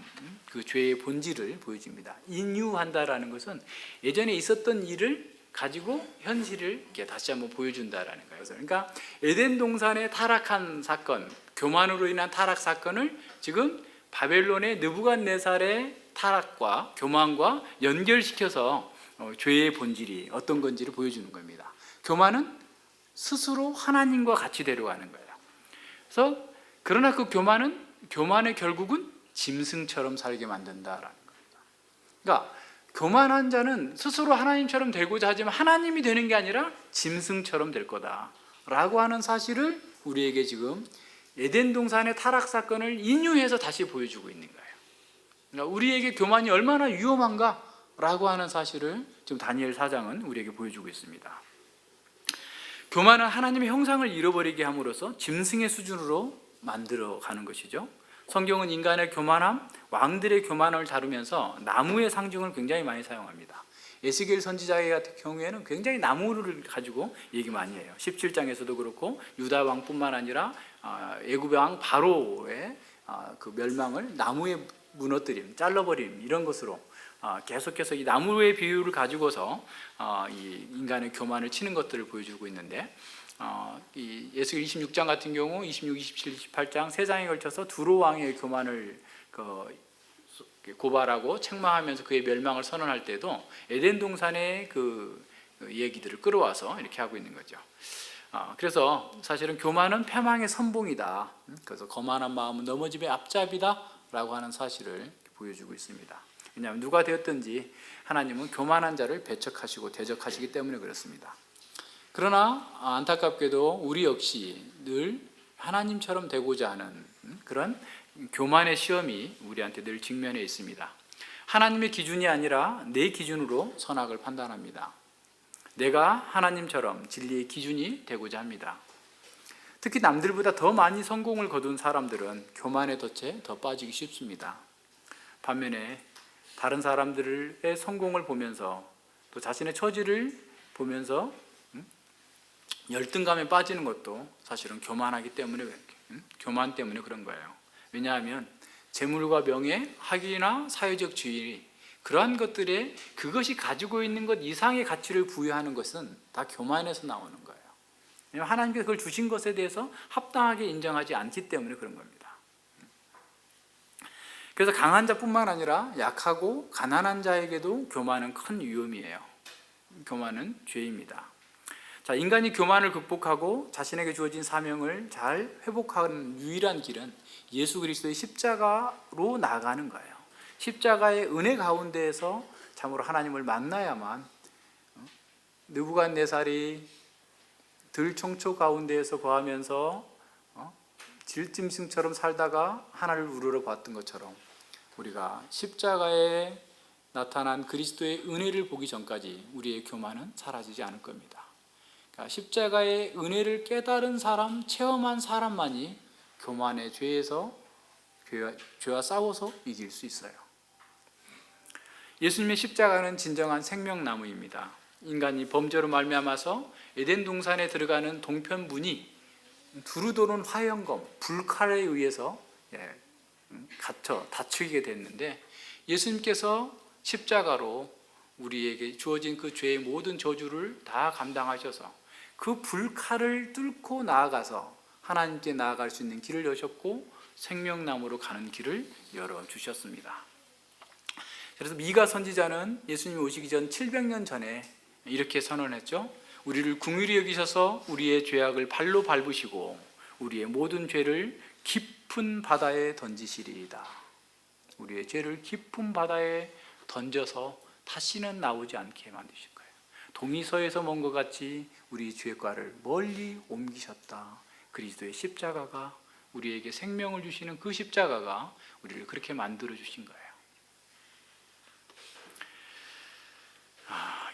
그 죄의 본질을 보여줍니다. 인유한다라는 것은 예전에 있었던 일을 가지고 현실을 이렇게 다시 한번 보여준다라는 거예요. 그러니까 에덴 동산의 타락한 사건, 교만으로 인한 타락 사건을 지금 바벨론의 느부갓네살의 타락과 교만과 연결시켜서 죄의 본질이 어떤 건지를 보여주는 겁니다. 교만은 스스로 하나님과 같이 데려가는 거예요. 그래서 그러나 그 교만의 결국은 짐승처럼 살게 만든다라는 겁니다. 그러니까 교만한 자는 스스로 하나님처럼 되고자 하지만 하나님이 되는 게 아니라 짐승처럼 될 거다라고 하는 사실을 우리에게 지금 에덴 동산의 타락 사건을 인유해서 다시 보여주고 있는 거예요. 그러니까 우리에게 교만이 얼마나 위험한가라고 하는 사실을 지금 다니엘 4장은 우리에게 보여주고 있습니다. 교만은 하나님의 형상을 잃어버리게 함으로써 짐승의 수준으로 만들어가는 것이죠. 성경은 인간의 교만함, 왕들의 교만을 다루면서 나무의 상징을 굉장히 많이 사용합니다. 에스겔 선지자 같은 경우에는 굉장히 나무를 가지고 얘기 많이 해요. 17장에서도 그렇고 유다 왕뿐만 아니라 애굽의 왕 바로의 그 멸망을 나무의 무너뜨림, 잘라버림 이런 것으로 계속해서 이 나무의 비유를 가지고서 이 인간의 교만을 치는 것들을 보여주고 있는데 이 에스겔 26장 같은 경우 26, 27, 28장 세 장에 걸쳐서 두로 왕의 교만을 고발하고 책망하면서 그의 멸망을 선언할 때도 에덴 동산의 그 얘기들을 끌어와서 이렇게 하고 있는 거죠. 그래서 사실은 교만은 패망의 선봉이다. 그래서 거만한 마음은 넘어짐의 앞잡이다라고 하는 사실을 보여주고 있습니다. 왜냐하면 누가 되었든지 하나님은 교만한 자를 배척하시고 대적하시기 때문에 그렇습니다. 그러나 안타깝게도 우리 역시 늘 하나님처럼 되고자 하는 그런 교만의 시험이 우리한테 늘 직면해 있습니다. 하나님의 기준이 아니라 내 기준으로 선악을 판단합니다. 내가 하나님처럼 진리의 기준이 되고자 합니다. 특히 남들보다 더 많이 성공을 거둔 사람들은 교만의 덫에 더 빠지기 쉽습니다. 반면에 다른 사람들의 성공을 보면서 또 자신의 처지를 보면서 열등감에 빠지는 것도 사실은 교만 때문에 그런 거예요. 왜냐하면 재물과 명예, 학위나 사회적 지위 그러한 것들에 그것이 가지고 있는 것 이상의 가치를 부여하는 것은 다 교만에서 나오는 거예요. 왜냐하면 하나님께서 그걸 주신 것에 대해서 합당하게 인정하지 않기 때문에 그런 겁니다. 그래서 강한 자뿐만 아니라 약하고 가난한 자에게도 교만은 큰 위험이에요. 교만은 죄입니다. 자, 인간이 교만을 극복하고 자신에게 주어진 사명을 잘 회복하는 유일한 길은 예수 그리스도의 십자가로 나아가는 거예요. 십자가의 은혜 가운데에서 참으로 하나님을 만나야만 느부갓네살이 들총초 가운데에서 거하면서 질짐승처럼 살다가 하나를 우러러 봤던 것처럼 우리가 십자가에 나타난 그리스도의 은혜를 보기 전까지 우리의 교만은 사라지지 않을 겁니다. 그러니까 십자가의 은혜를 깨달은 사람, 체험한 사람만이 교만의 죄에서 죄와 싸워서 이길 수 있어요. 예수님의 십자가는 진정한 생명나무입니다. 인간이 범죄로 말미암아서 에덴 동산에 들어가는 동편 문이 두루 도는 화영검, 불칼에 의해서 갇혀 닫히게 됐는데 예수님께서 십자가로 우리에게 주어진 그 죄의 모든 저주를 다 감당하셔서 그 불칼을 뚫고 나아가서 하나님께 나아갈 수 있는 길을 여셨고 생명나무로 가는 길을 열어주셨습니다. 그래서 미가 선지자는 예수님이 오시기 전 700년 전에 이렇게 선언했죠. 우리를 긍휼히 여기셔서 우리의 죄악을 발로 밟으시고 우리의 모든 죄를 깊은 바다에 던지시리이다. 우리의 죄를 깊은 바다에 던져서 다시는 나오지 않게 만드실 거예요. 동이서에서 먼 것 같이 우리 죄과를 멀리 옮기셨다. 그리스도의 십자가가 우리에게 생명을 주시는 그 십자가가 우리를 그렇게 만들어 주신 거예요.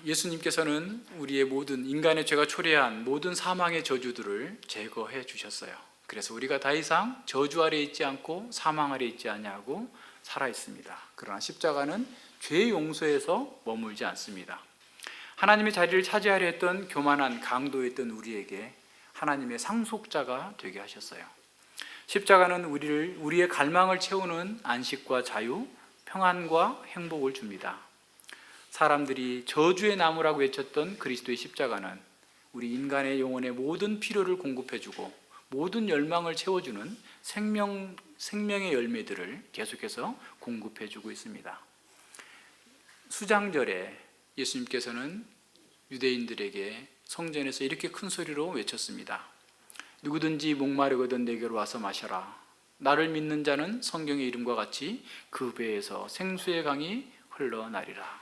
예수님께서는 우리의 모든 인간의 죄가 초래한 모든 사망의 저주들을 제거해 주셨어요. 그래서 우리가 더 이상 저주 아래 있지 않고 사망 아래 있지 아니하고 살아 있습니다. 그러나 십자가는 죄 용서에서 머물지 않습니다. 하나님의 자리를 차지하려 했던 교만한 강도였던 우리에게 하나님의 상속자가 되게 하셨어요. 십자가는 우리의 갈망을 채우는 안식과 자유, 평안과 행복을 줍니다. 사람들이 저주의 나무라고 외쳤던 그리스도의 십자가는 우리 인간의 영혼의 모든 필요를 공급해주고 모든 열망을 채워주는 생명의 열매들을 계속해서 공급해주고 있습니다. 수장절에 예수님께서는 유대인들에게 성전에서 이렇게 큰 소리로 외쳤습니다. 누구든지 목마르거든 내게로 와서 마셔라. 나를 믿는 자는 성경의 이름과 같이 그 배에서 생수의 강이 흘러나리라.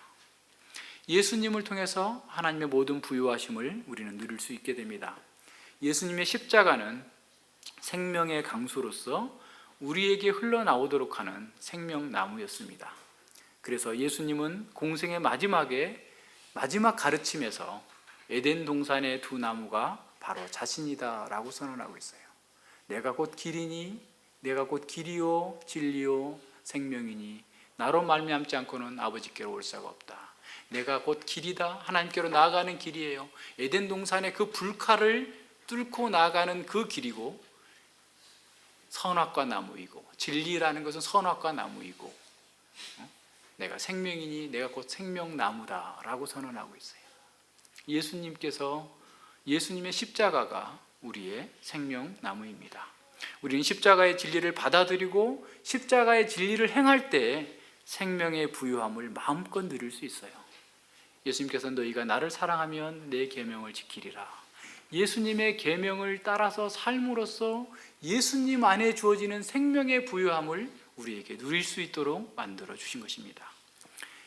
예수님을 통해서 하나님의 모든 부유하심을 우리는 누릴 수 있게 됩니다. 예수님의 십자가는 생명의 강수로서 우리에게 흘러나오도록 하는 생명나무였습니다. 그래서 예수님은 공생의 마지막 가르침에서 에덴 동산의 두 나무가 바로 자신이다 라고 선언하고 있어요. 내가 곧 길이니 내가 곧 길이요 진리요 생명이니 나로 말미암지 않고는 아버지께로 올 수가 없다. 내가 곧 길이다. 하나님께로 나아가는 길이에요. 에덴 동산의 그 불칼을 뚫고 나아가는 그 길이고 선악과 나무이고 진리라는 것은 선악과 나무이고 내가 생명이니 내가 곧 생명나무다 라고 선언하고 있어요. 예수님의 십자가가 우리의 생명나무입니다. 우리는 십자가의 진리를 받아들이고 십자가의 진리를 행할 때 생명의 부유함을 마음껏 누릴 수 있어요. 예수님께서 너희가 나를 사랑하면 내 계명을 지키리라. 예수님의 계명을 따라서 삶으로써 예수님 안에 주어지는 생명의 부유함을 우리에게 누릴 수 있도록 만들어 주신 것입니다.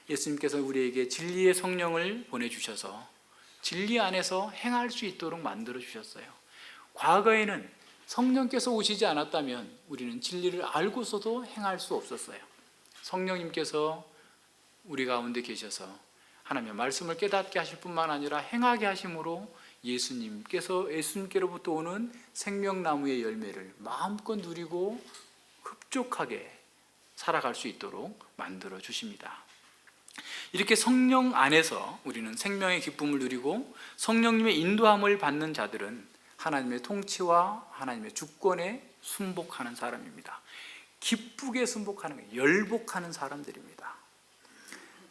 예수님께서 우리에게 진리의 성령을 보내주셔서 진리 안에서 행할 수 있도록 만들어 주셨어요. 과거에는 성령께서 오시지 않았다면 우리는 진리를 알고서도 행할 수 없었어요. 성령님께서 우리 가운데 계셔서 하나님의 말씀을 깨닫게 하실 뿐만 아니라 행하게 하심으로 예수님께로부터 오는 생명나무의 열매를 마음껏 누리고 흡족하게 살아갈 수 있도록 만들어 주십니다. 이렇게 성령 안에서 우리는 생명의 기쁨을 누리고 성령님의 인도함을 받는 자들은 하나님의 통치와 하나님의 주권에 순복하는 사람입니다. 기쁘게 순복하는 거예요. 열복하는 사람들입니다.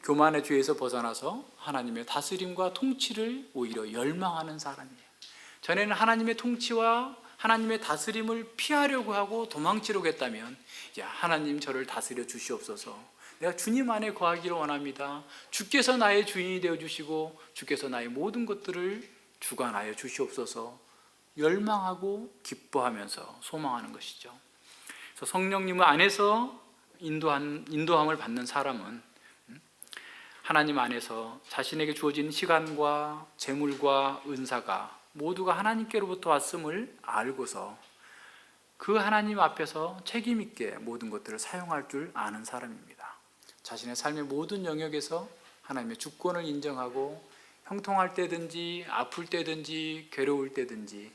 교만의 죄에서 벗어나서 하나님의 다스림과 통치를 오히려 열망하는 사람이에요. 전에는 하나님의 통치와 하나님의 다스림을 피하려고 하고 도망치려고 했다면 야, 하나님 저를 다스려 주시옵소서. 내가 주님 안에 거하기를 원합니다. 주께서 나의 주인이 되어주시고 주께서 나의 모든 것들을 주관하여 주시옵소서. 열망하고 기뻐하면서 소망하는 것이죠. 그래서 성령님 안에서 인도함을 받는 사람은 하나님 안에서 자신에게 주어진 시간과 재물과 은사가 모두가 하나님께로부터 왔음을 알고서 그 하나님 앞에서 책임 있게 모든 것들을 사용할 줄 아는 사람입니다. 자신의 삶의 모든 영역에서 하나님의 주권을 인정하고 형통할 때든지 아플 때든지 괴로울 때든지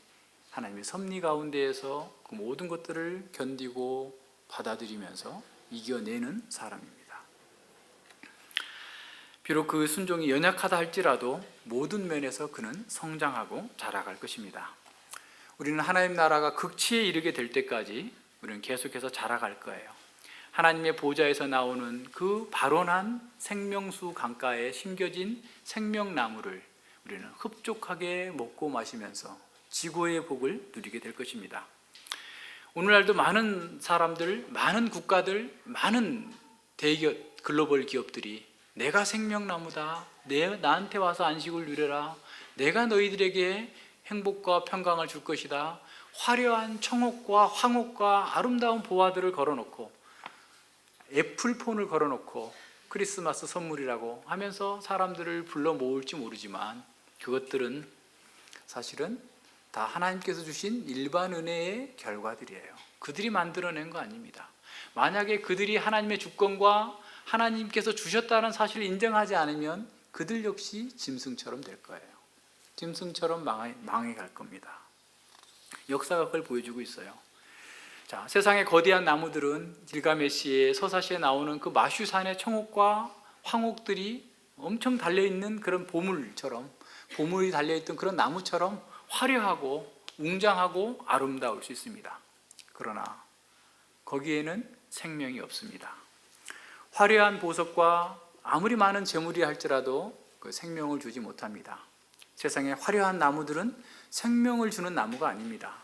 하나님의 섭리 가운데에서 그 모든 것들을 견디고 받아들이면서 이겨내는 사람입니다. 비록 그 순종이 연약하다 할지라도 모든 면에서 그는 성장하고 자라갈 것입니다. 우리는 하나님 나라가 극치에 이르게 될 때까지 우리는 계속해서 자라갈 거예요. 하나님의 보좌에서 나오는 그 발원한 생명수 강가에 심겨진 생명나무를 우리는 흡족하게 먹고 마시면서 지고의 복을 누리게 될 것입니다. 오늘날도 많은 사람들, 많은 국가들, 많은 대기업, 글로벌 기업들이 내가 생명나무다, 나한테 와서 안식을 누려라, 내가 너희들에게 행복과 평강을 줄 것이다, 화려한 청옥과 황옥과 아름다운 보화들을 걸어놓고 애플폰을 걸어놓고 크리스마스 선물이라고 하면서 사람들을 불러 모을지 모르지만 그것들은 사실은 다 하나님께서 주신 일반 은혜의 결과들이에요. 그들이 만들어낸 거 아닙니다. 만약에 그들이 하나님의 주권과 하나님께서 주셨다는 사실을 인정하지 않으면 그들 역시 짐승처럼 될 거예요. 짐승처럼 망해 갈 겁니다. 역사가 그걸 보여주고 있어요. 자, 세상의 거대한 나무들은 길가메시의 서사시에 나오는 그 마슈산의 청옥과 황옥들이 엄청 달려있는 그런 보물이 달려있던 그런 나무처럼 화려하고 웅장하고 아름다울 수 있습니다. 그러나 거기에는 생명이 없습니다. 화려한 보석과 아무리 많은 재물이 할지라도 그 생명을 주지 못합니다. 세상의 화려한 나무들은 생명을 주는 나무가 아닙니다.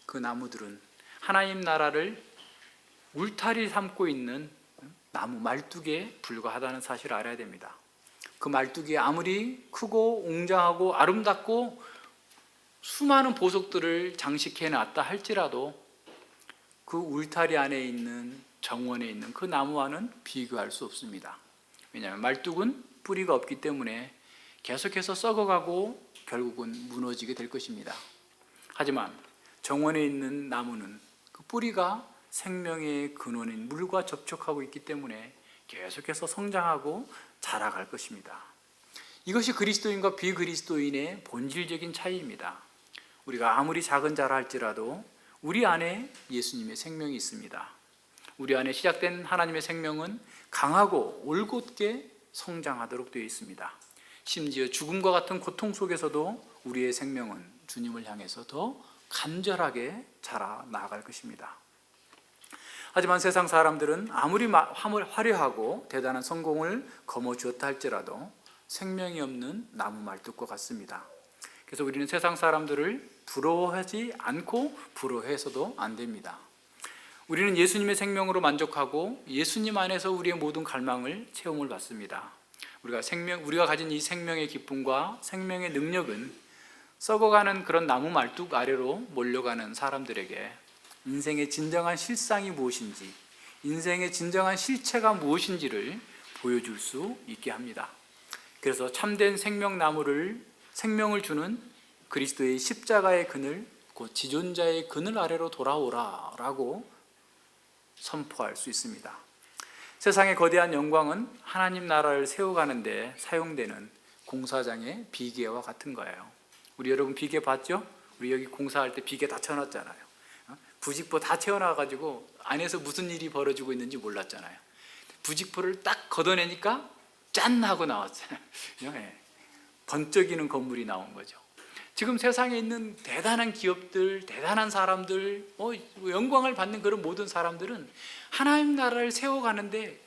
그 나무들은 하나님 나라를 울타리 삼고 있는 나무 말뚝에 불과하다는 사실을 알아야 됩니다. 그 말뚝이 아무리 크고 웅장하고 아름답고 수많은 보석들을 장식해 놨다 할지라도 그 울타리 안에 있는 정원에 있는 그 나무와는 비교할 수 없습니다. 왜냐하면 말뚝은 뿌리가 없기 때문에 계속해서 썩어가고 결국은 무너지게 될 것입니다. 하지만 정원에 있는 나무는 그 뿌리가 생명의 근원인 물과 접촉하고 있기 때문에 계속해서 성장하고 자라갈 것입니다. 이것이 그리스도인과 비그리스도인의 본질적인 차이입니다. 우리가 아무리 작은 자라 할지라도 우리 안에 예수님의 생명이 있습니다. 우리 안에 시작된 하나님의 생명은 강하고 올곧게 성장하도록 되어 있습니다. 심지어 죽음과 같은 고통 속에서도 우리의 생명은 주님을 향해서 더 간절하게 자라나갈 것입니다. 하지만 세상 사람들은 아무리 화려하고 대단한 성공을 거머쥐었다 할지라도 생명이 없는 나무 말뚝과 같습니다. 그래서 우리는 세상 사람들을 부러워하지 않고 부러워해서도 안 됩니다. 우리는 예수님의 생명으로 만족하고 예수님 안에서 우리의 모든 갈망을 체험을 받습니다. 우리가 가진 이 생명의 기쁨과 생명의 능력은 썩어가는 그런 나무 말뚝 아래로 몰려가는 사람들에게 인생의 진정한 실상이 무엇인지, 인생의 진정한 실체가 무엇인지를 보여줄 수 있게 합니다. 그래서 참된 생명을 주는 그리스도의 십자가의 그늘, 곧 지존자의 그늘 아래로 돌아오라라고 선포할 수 있습니다. 세상의 거대한 영광은 하나님 나라를 세워가는데 사용되는 공사장의 비계와 같은 거예요. 우리 여러분 비계 봤죠? 우리 여기 공사할 때 비계 다 채워놨잖아요. 부직포 다 채워놔가지고 안에서 무슨 일이 벌어지고 있는지 몰랐잖아요. 부직포를 딱 걷어내니까 짠 하고 나왔잖아요. 번쩍이는 건물이 나온 거죠. 지금 세상에 있는 대단한 기업들, 대단한 사람들, 영광을 받는 그런 모든 사람들은 하나님 나라를 세워가는데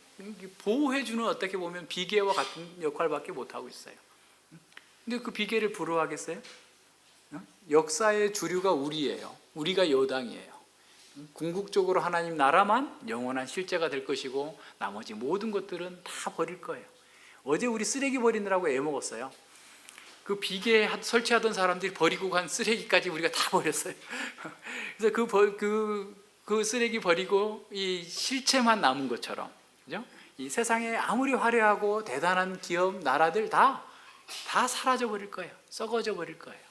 보호해주는 어떻게 보면 비계와 같은 역할밖에 못하고 있어요. 근데 그 비계를 부러워하겠어요? 역사의 주류가 우리예요. 우리가 여당이에요. 궁극적으로 하나님 나라만 영원한 실제가 될 것이고 나머지 모든 것들은 다 버릴 거예요. 어제 우리 쓰레기 버리느라고 애먹었어요. 그 비계 설치하던 사람들이 버리고 간 쓰레기까지 우리가 다 버렸어요. 그래서 그 쓰레기 버리고 이 실체만 남은 것처럼, 그죠? 이 세상에 아무리 화려하고 대단한 기업, 나라들 다 사라져 버릴 거예요. 썩어져 버릴 거예요.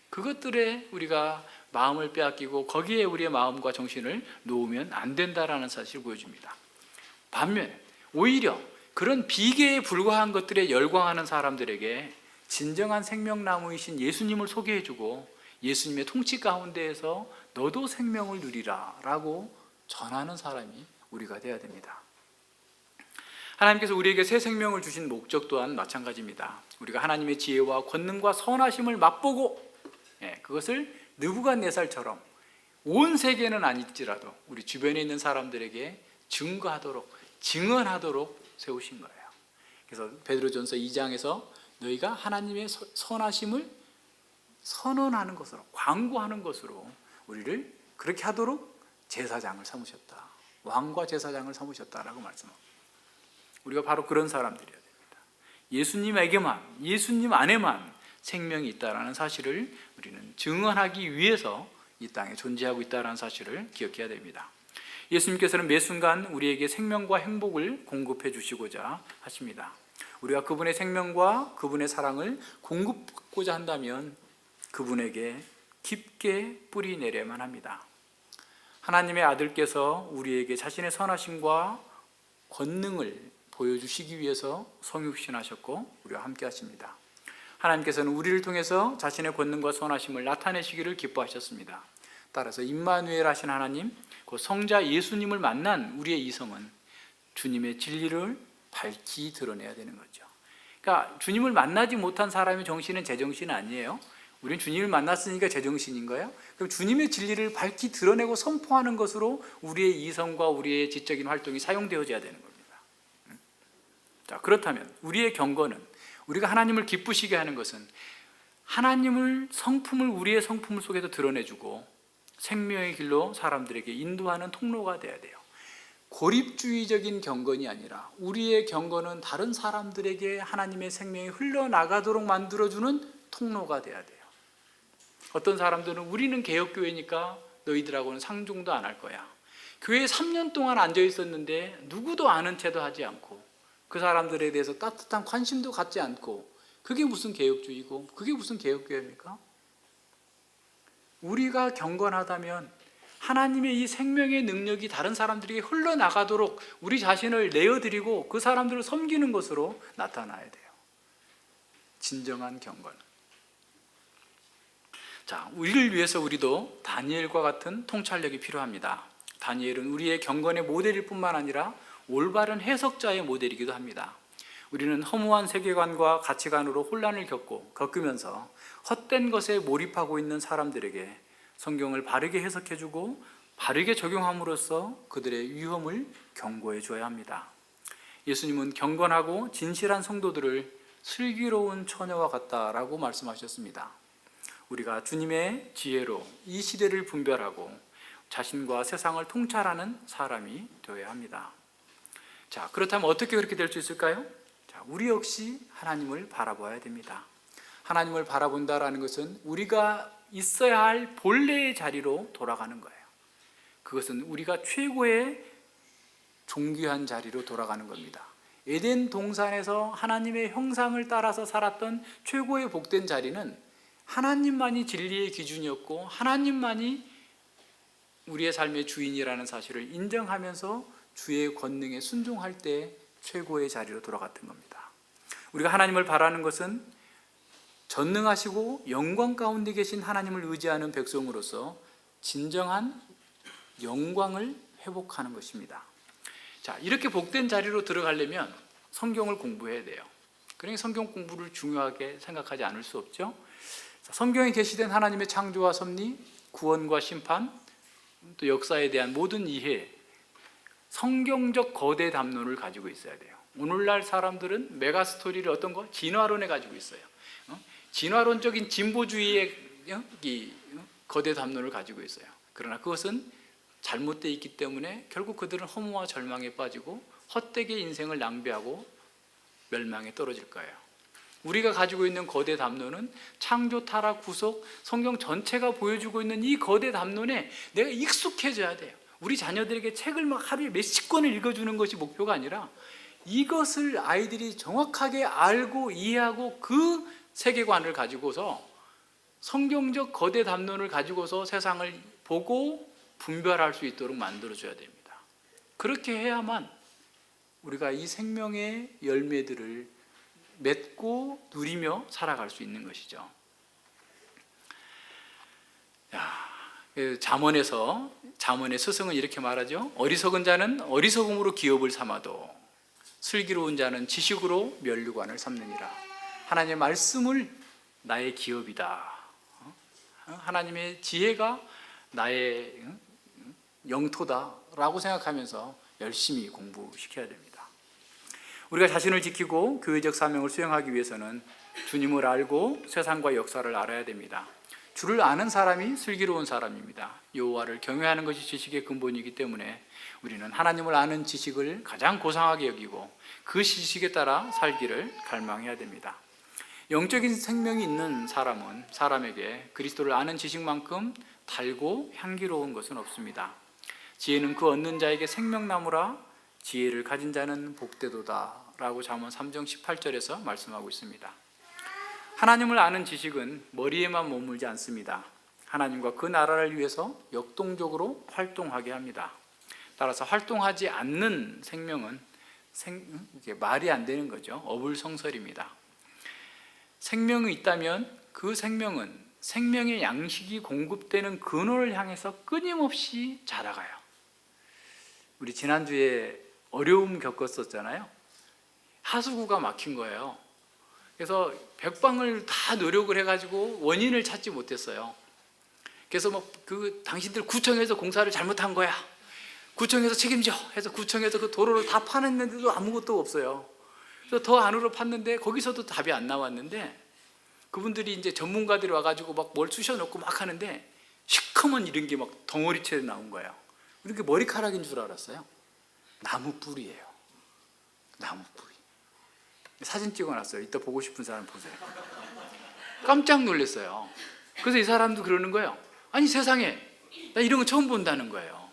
그것들에 우리가 마음을 빼앗기고 거기에 우리의 마음과 정신을 놓으면 안 된다라는 사실을 보여줍니다. 반면 오히려 그런 비계에 불과한 것들에 열광하는 사람들에게 진정한 생명나무이신 예수님을 소개해주고 예수님의 통치 가운데에서 너도 생명을 누리라 라고 전하는 사람이 우리가 되어야 됩니다. 하나님께서 우리에게 새 생명을 주신 목적 또한 마찬가지입니다. 우리가 하나님의 지혜와 권능과 선하심을 맛보고 그것을 느부갓네살처럼 온 세계는 아닐지라도 우리 주변에 있는 사람들에게 증거하도록, 증언하도록 세우신 거예요. 그래서 베드로전서 2장에서 너희가 하나님의 선하심을 선언하는 것으로, 광고하는 것으로 우리를 그렇게 하도록 제사장을 삼으셨다. 왕과 제사장을 삼으셨다라고 말씀합니다. 우리가 바로 그런 사람들이어야 됩니다. 예수님에게만, 예수님 안에만 생명이 있다라는 사실을 우리는 증언하기 위해서 이 땅에 존재하고 있다는 사실을 기억해야 됩니다. 예수님께서는 매 순간 우리에게 생명과 행복을 공급해 주시고자 하십니다. 우리가 그분의 생명과 그분의 사랑을 공급받고자 한다면 그분에게 깊게 뿌리 내려야만 합니다. 하나님의 아들께서 우리에게 자신의 선하심과 권능을 보여주시기 위해서 성육신하셨고 우리와 함께 하십니다. 하나님께서는 우리를 통해서 자신의 권능과 선하심을 나타내시기를 기뻐하셨습니다. 따라서 임마누엘 하신 하나님, 그 성자 예수님을 만난 우리의 이성은 주님의 진리를 밝히 드러내야 되는 거죠. 그러니까 주님을 만나지 못한 사람의 정신은 제정신 아니에요. 우리는 주님을 만났으니까 제정신인 거예요. 그럼 주님의 진리를 밝히 드러내고 선포하는 것으로 우리의 이성과 우리의 지적인 활동이 사용되어져야 되는 겁니다. 자, 그렇다면 우리의 경건은, 우리가 하나님을 기쁘시게 하는 것은 하나님을, 성품을 우리의 성품 속에서 드러내주고 생명의 길로 사람들에게 인도하는 통로가 돼야 돼요. 고립주의적인 경건이 아니라 우리의 경건은 다른 사람들에게 하나님의 생명이 흘러나가도록 만들어주는 통로가 돼야 돼요. 어떤 사람들은 우리는 개혁교회니까 너희들하고는 상종도 안 할 거야. 교회에 3년 동안 앉아 있었는데 누구도 아는 체도 하지 않고 그 사람들에 대해서 따뜻한 관심도 갖지 않고, 그게 무슨 개혁주의고 그게 무슨 개혁교회입니까? 우리가 경건하다면 하나님의 이 생명의 능력이 다른 사람들에게 흘러나가도록 우리 자신을 내어드리고 그 사람들을 섬기는 것으로 나타나야 돼요. 진정한 경건. 자, 우리를 위해서 우리도 다니엘과 같은 통찰력이 필요합니다. 다니엘은 우리의 경건의 모델일 뿐만 아니라 올바른 해석자의 모델이기도 합니다. 우리는 허무한 세계관과 가치관으로 혼란을 겪으면서 헛된 것에 몰입하고 있는 사람들에게 성경을 바르게 해석해주고 바르게 적용함으로써 그들의 위험을 경고해 줘야 합니다. 예수님은 경건하고 진실한 성도들을 슬기로운 처녀와 같다라고 말씀하셨습니다. 우리가 주님의 지혜로 이 시대를 분별하고 자신과 세상을 통찰하는 사람이 되어야 합니다. 자, 그렇다면 어떻게 그렇게 될 수 있을까요? 자, 우리 역시 하나님을 바라봐야 됩니다. 하나님을 바라본다라는 것은 우리가 있어야 할 본래의 자리로 돌아가는 거예요. 그것은 우리가 최고의 존귀한 자리로 돌아가는 겁니다. 에덴 동산에서 하나님의 형상을 따라서 살았던 최고의 복된 자리는 하나님만이 진리의 기준이었고 하나님만이 우리의 삶의 주인이라는 사실을 인정하면서 주의 권능에 순종할 때 최고의 자리로 돌아갔던 겁니다. 우리가 하나님을 바라는 것은 전능하시고 영광 가운데 계신 하나님을 의지하는 백성으로서 진정한 영광을 회복하는 것입니다. 자, 이렇게 복된 자리로 들어가려면 성경을 공부해야 돼요. 그러니 성경 공부를 중요하게 생각하지 않을 수 없죠. 성경에 게시된 하나님의 창조와 섭리, 구원과 심판, 또 역사에 대한 모든 이해, 성경적 거대 담론을 가지고 있어야 돼요. 오늘날 사람들은 메가스토리를 어떤 거? 진화론에 가지고 있어요. 진화론적인 진보주의의 거대 담론을 가지고 있어요. 그러나 그것은 잘못되어 있기 때문에 결국 그들은 허무와 절망에 빠지고 헛되게 인생을 낭비하고 멸망에 떨어질 거예요. 우리가 가지고 있는 거대 담론은 창조, 타락, 구속, 성경 전체가 보여주고 있는 이 거대 담론에 내가 익숙해져야 돼요. 우리 자녀들에게 책을 막 하루에 몇십 권을 읽어주는 것이 목표가 아니라 이것을 아이들이 정확하게 알고 이해하고 그 세계관을 가지고서 성경적 거대 담론을 가지고서 세상을 보고 분별할 수 있도록 만들어줘야 됩니다. 그렇게 해야만 우리가 이 생명의 열매들을 맺고 누리며 살아갈 수 있는 것이죠. 잠언의 스승은 이렇게 말하죠. 어리석은 자는 어리석음으로 기업을 삼아도 슬기로운 자는 지식으로 면류관을 삼느니라. 하나님의 말씀을 나의 기업이다. 하나님의 지혜가 나의 영토다라고 생각하면서 열심히 공부시켜야 됩니다. 우리가 자신을 지키고 교회적 사명을 수행하기 위해서는 주님을 알고 세상과 역사를 알아야 됩니다. 주를 아는 사람이 슬기로운 사람입니다. 여호와를 경외하는 것이 지식의 근본이기 때문에 우리는 하나님을 아는 지식을 가장 고상하게 여기고 그 지식에 따라 살기를 갈망해야 됩니다. 영적인 생명이 있는 사람은 사람에게 그리스도를 아는 지식만큼 달고 향기로운 것은 없습니다. 지혜는 그 얻는 자에게 생명나무라 지혜를 가진 자는 복되도다 라고 잠언 3장 18절에서 말씀하고 있습니다. 하나님을 아는 지식은 머리에만 머물지 않습니다. 하나님과 그 나라를 위해서 역동적으로 활동하게 합니다. 따라서 활동하지 않는 생명은 이게 말이 안 되는 거죠. 어불성설입니다. 생명이 있다면 그 생명은 생명의 양식이 공급되는 근원을 향해서 끊임없이 자라가요. 우리 지난주에 어려움 겪었었잖아요. 하수구가 막힌 거예요. 그래서 백방을 다 노력을 해가지고 원인을 찾지 못했어요. 그래서 당신들 구청에서 공사를 잘못한 거야. 구청에서 책임져 해서 구청에서 그 도로를 다 파냈는데도 아무것도 없어요. 그래서 더 안으로 팠는데 거기서도 답이 안 나왔는데 그분들이 이제 전문가들이 와가지고 막 뭘 쑤셔놓고 막 하는데 시커먼 이런 게 막 덩어리채 나온 거예요. 이렇게 머리카락인 줄 알았어요. 나무 뿌리예요. 나무 뿌리. 사진 찍어놨어요. 이따 보고 싶은 사람 보세요. 깜짝 놀랐어요. 그래서 이 사람도 그러는 거예요. 아니 세상에 나 이런 거 처음 본다는 거예요.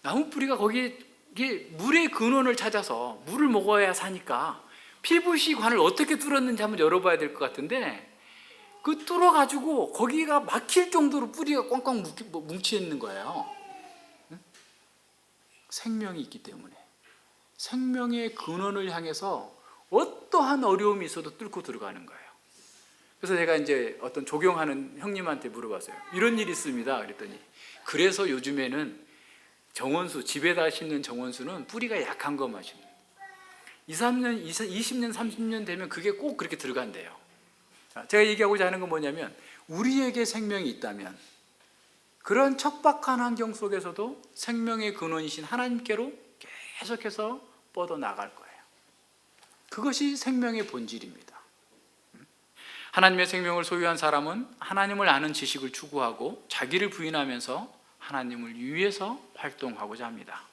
나무 뿌리가 거기에 이게 물의 근원을 찾아서 물을 먹어야 사니까 피부시관을 어떻게 뚫었는지 한번 열어봐야 될 것 같은데 그 뚫어가지고 거기가 막힐 정도로 뿌리가 꽝꽝 뭉쳐 있는 거예요. 생명이 있기 때문에 생명의 근원을 향해서 어떠한 어려움이 있어도 뚫고 들어가는 거예요. 그래서 제가 이제 어떤 조경하는 형님한테 물어봤어요. 이런 일이 있습니다. 그랬더니 그래서 요즘에는 정원수, 집에다 심는 정원수는 뿌리가 약한 것만 심는 20년, 30년 되면 그게 꼭 그렇게 들어간대요. 제가 얘기하고자 하는 건 뭐냐면 우리에게 생명이 있다면 그런 척박한 환경 속에서도 생명의 근원이신 하나님께로 계속해서 뻗어나갈 거예요. 그것이 생명의 본질입니다. 하나님의 생명을 소유한 사람은 하나님을 아는 지식을 추구하고 자기를 부인하면서 하나님을 위해서 활동하고자 합니다.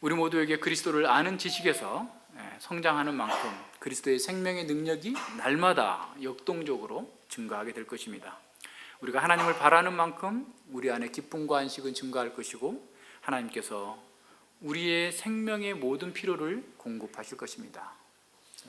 우리 모두에게 그리스도를 아는 지식에서 성장하는 만큼 그리스도의 생명의 능력이 날마다 역동적으로 증가하게 될 것입니다. 우리가 하나님을 바라는 만큼 우리 안에 기쁨과 안식은 증가할 것이고 하나님께서 우리의 생명의 모든 필요를 공급하실 것입니다.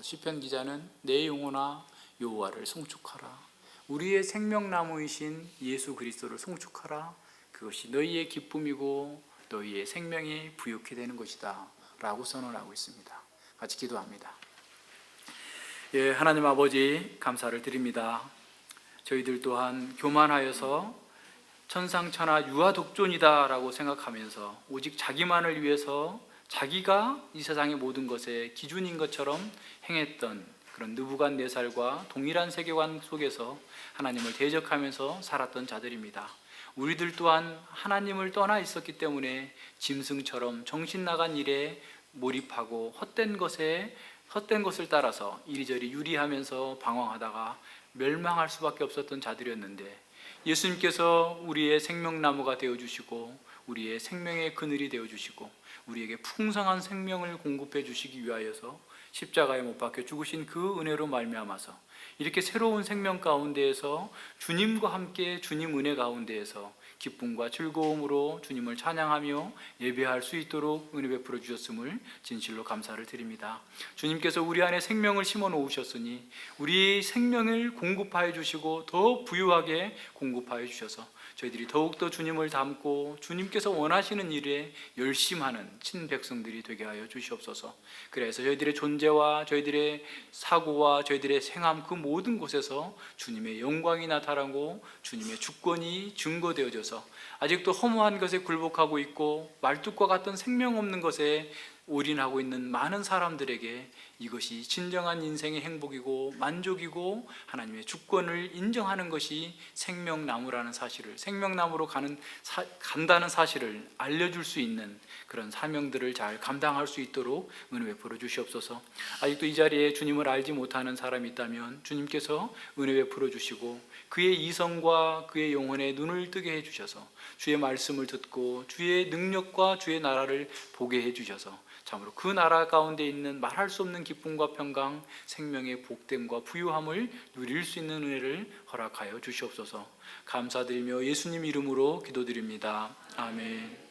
시편 기자는 내 영혼아 여호와를 송축하라. 우리의 생명나무이신 예수 그리스도를 송축하라. 그것이 너희의 기쁨이고 너희의 생명이 부욕해 되는 것이다 라고 선언하고 있습니다. 같이 기도합니다. 하나님 아버지 감사를 드립니다. 저희들 또한 교만하여서 천상천하 유아독존이다 라고 생각하면서 오직 자기만을 위해서 자기가 이 세상의 모든 것의 기준인 것처럼 행했던 그런 느부갓네살과 동일한 세계관 속에서 하나님을 대적하면서 살았던 자들입니다. 우리들 또한 하나님을 떠나 있었기 때문에 짐승처럼 정신 나간 일에 몰입하고 헛된 것을 따라서 이리저리 유리하면서 방황하다가 멸망할 수밖에 없었던 자들이었는데 예수님께서 우리의 생명나무가 되어주시고 우리의 생명의 그늘이 되어주시고 우리에게 풍성한 생명을 공급해 주시기 위하여서 십자가에 못 박혀 죽으신 그 은혜로 말미암아서 이렇게 새로운 생명 가운데에서 주님과 함께 주님 은혜 가운데에서 기쁨과 즐거움으로 주님을 찬양하며 예배할 수 있도록 은혜 베풀어 주셨음을 진실로 감사를 드립니다. 주님께서 우리 안에 생명을 심어 놓으셨으니 우리의 생명을 공급하여 주시고 더 부유하게 공급하여 주셔서 저희들이 더욱더 주님을 닮고 주님께서 원하시는 일에 열심하는 친백성들이 되게 하여 주시옵소서. 그래서 저희들의 존재와 저희들의 사고와 저희들의 행함 그 모든 곳에서 주님의 영광이 나타나고 주님의 주권이 증거되어져서 아직도 허무한 것에 굴복하고 있고 말뚝과 같던 생명 없는 것에 올인하고 있는 많은 사람들에게 이것이 진정한 인생의 행복이고 만족이고 하나님의 주권을 인정하는 것이 생명나무라는 사실을, 생명나무로 간다는 사실을 알려줄 수 있는 그런 사명들을 잘 감당할 수 있도록 은혜 베풀어 주시옵소서. 아직도 이 자리에 주님을 알지 못하는 사람이 있다면 주님께서 은혜 베풀어 주시고 그의 이성과 그의 영혼에 눈을 뜨게 해주셔서 주의 말씀을 듣고 주의 능력과 주의 나라를 보게 해주셔서 참으로 그 나라 가운데 있는 말할 수 없는 기쁨과 평강, 생명의 복됨과 부유함을 누릴 수 있는 은혜를 허락하여 주시옵소서. 감사드리며 예수님 이름으로 기도드립니다. 아멘.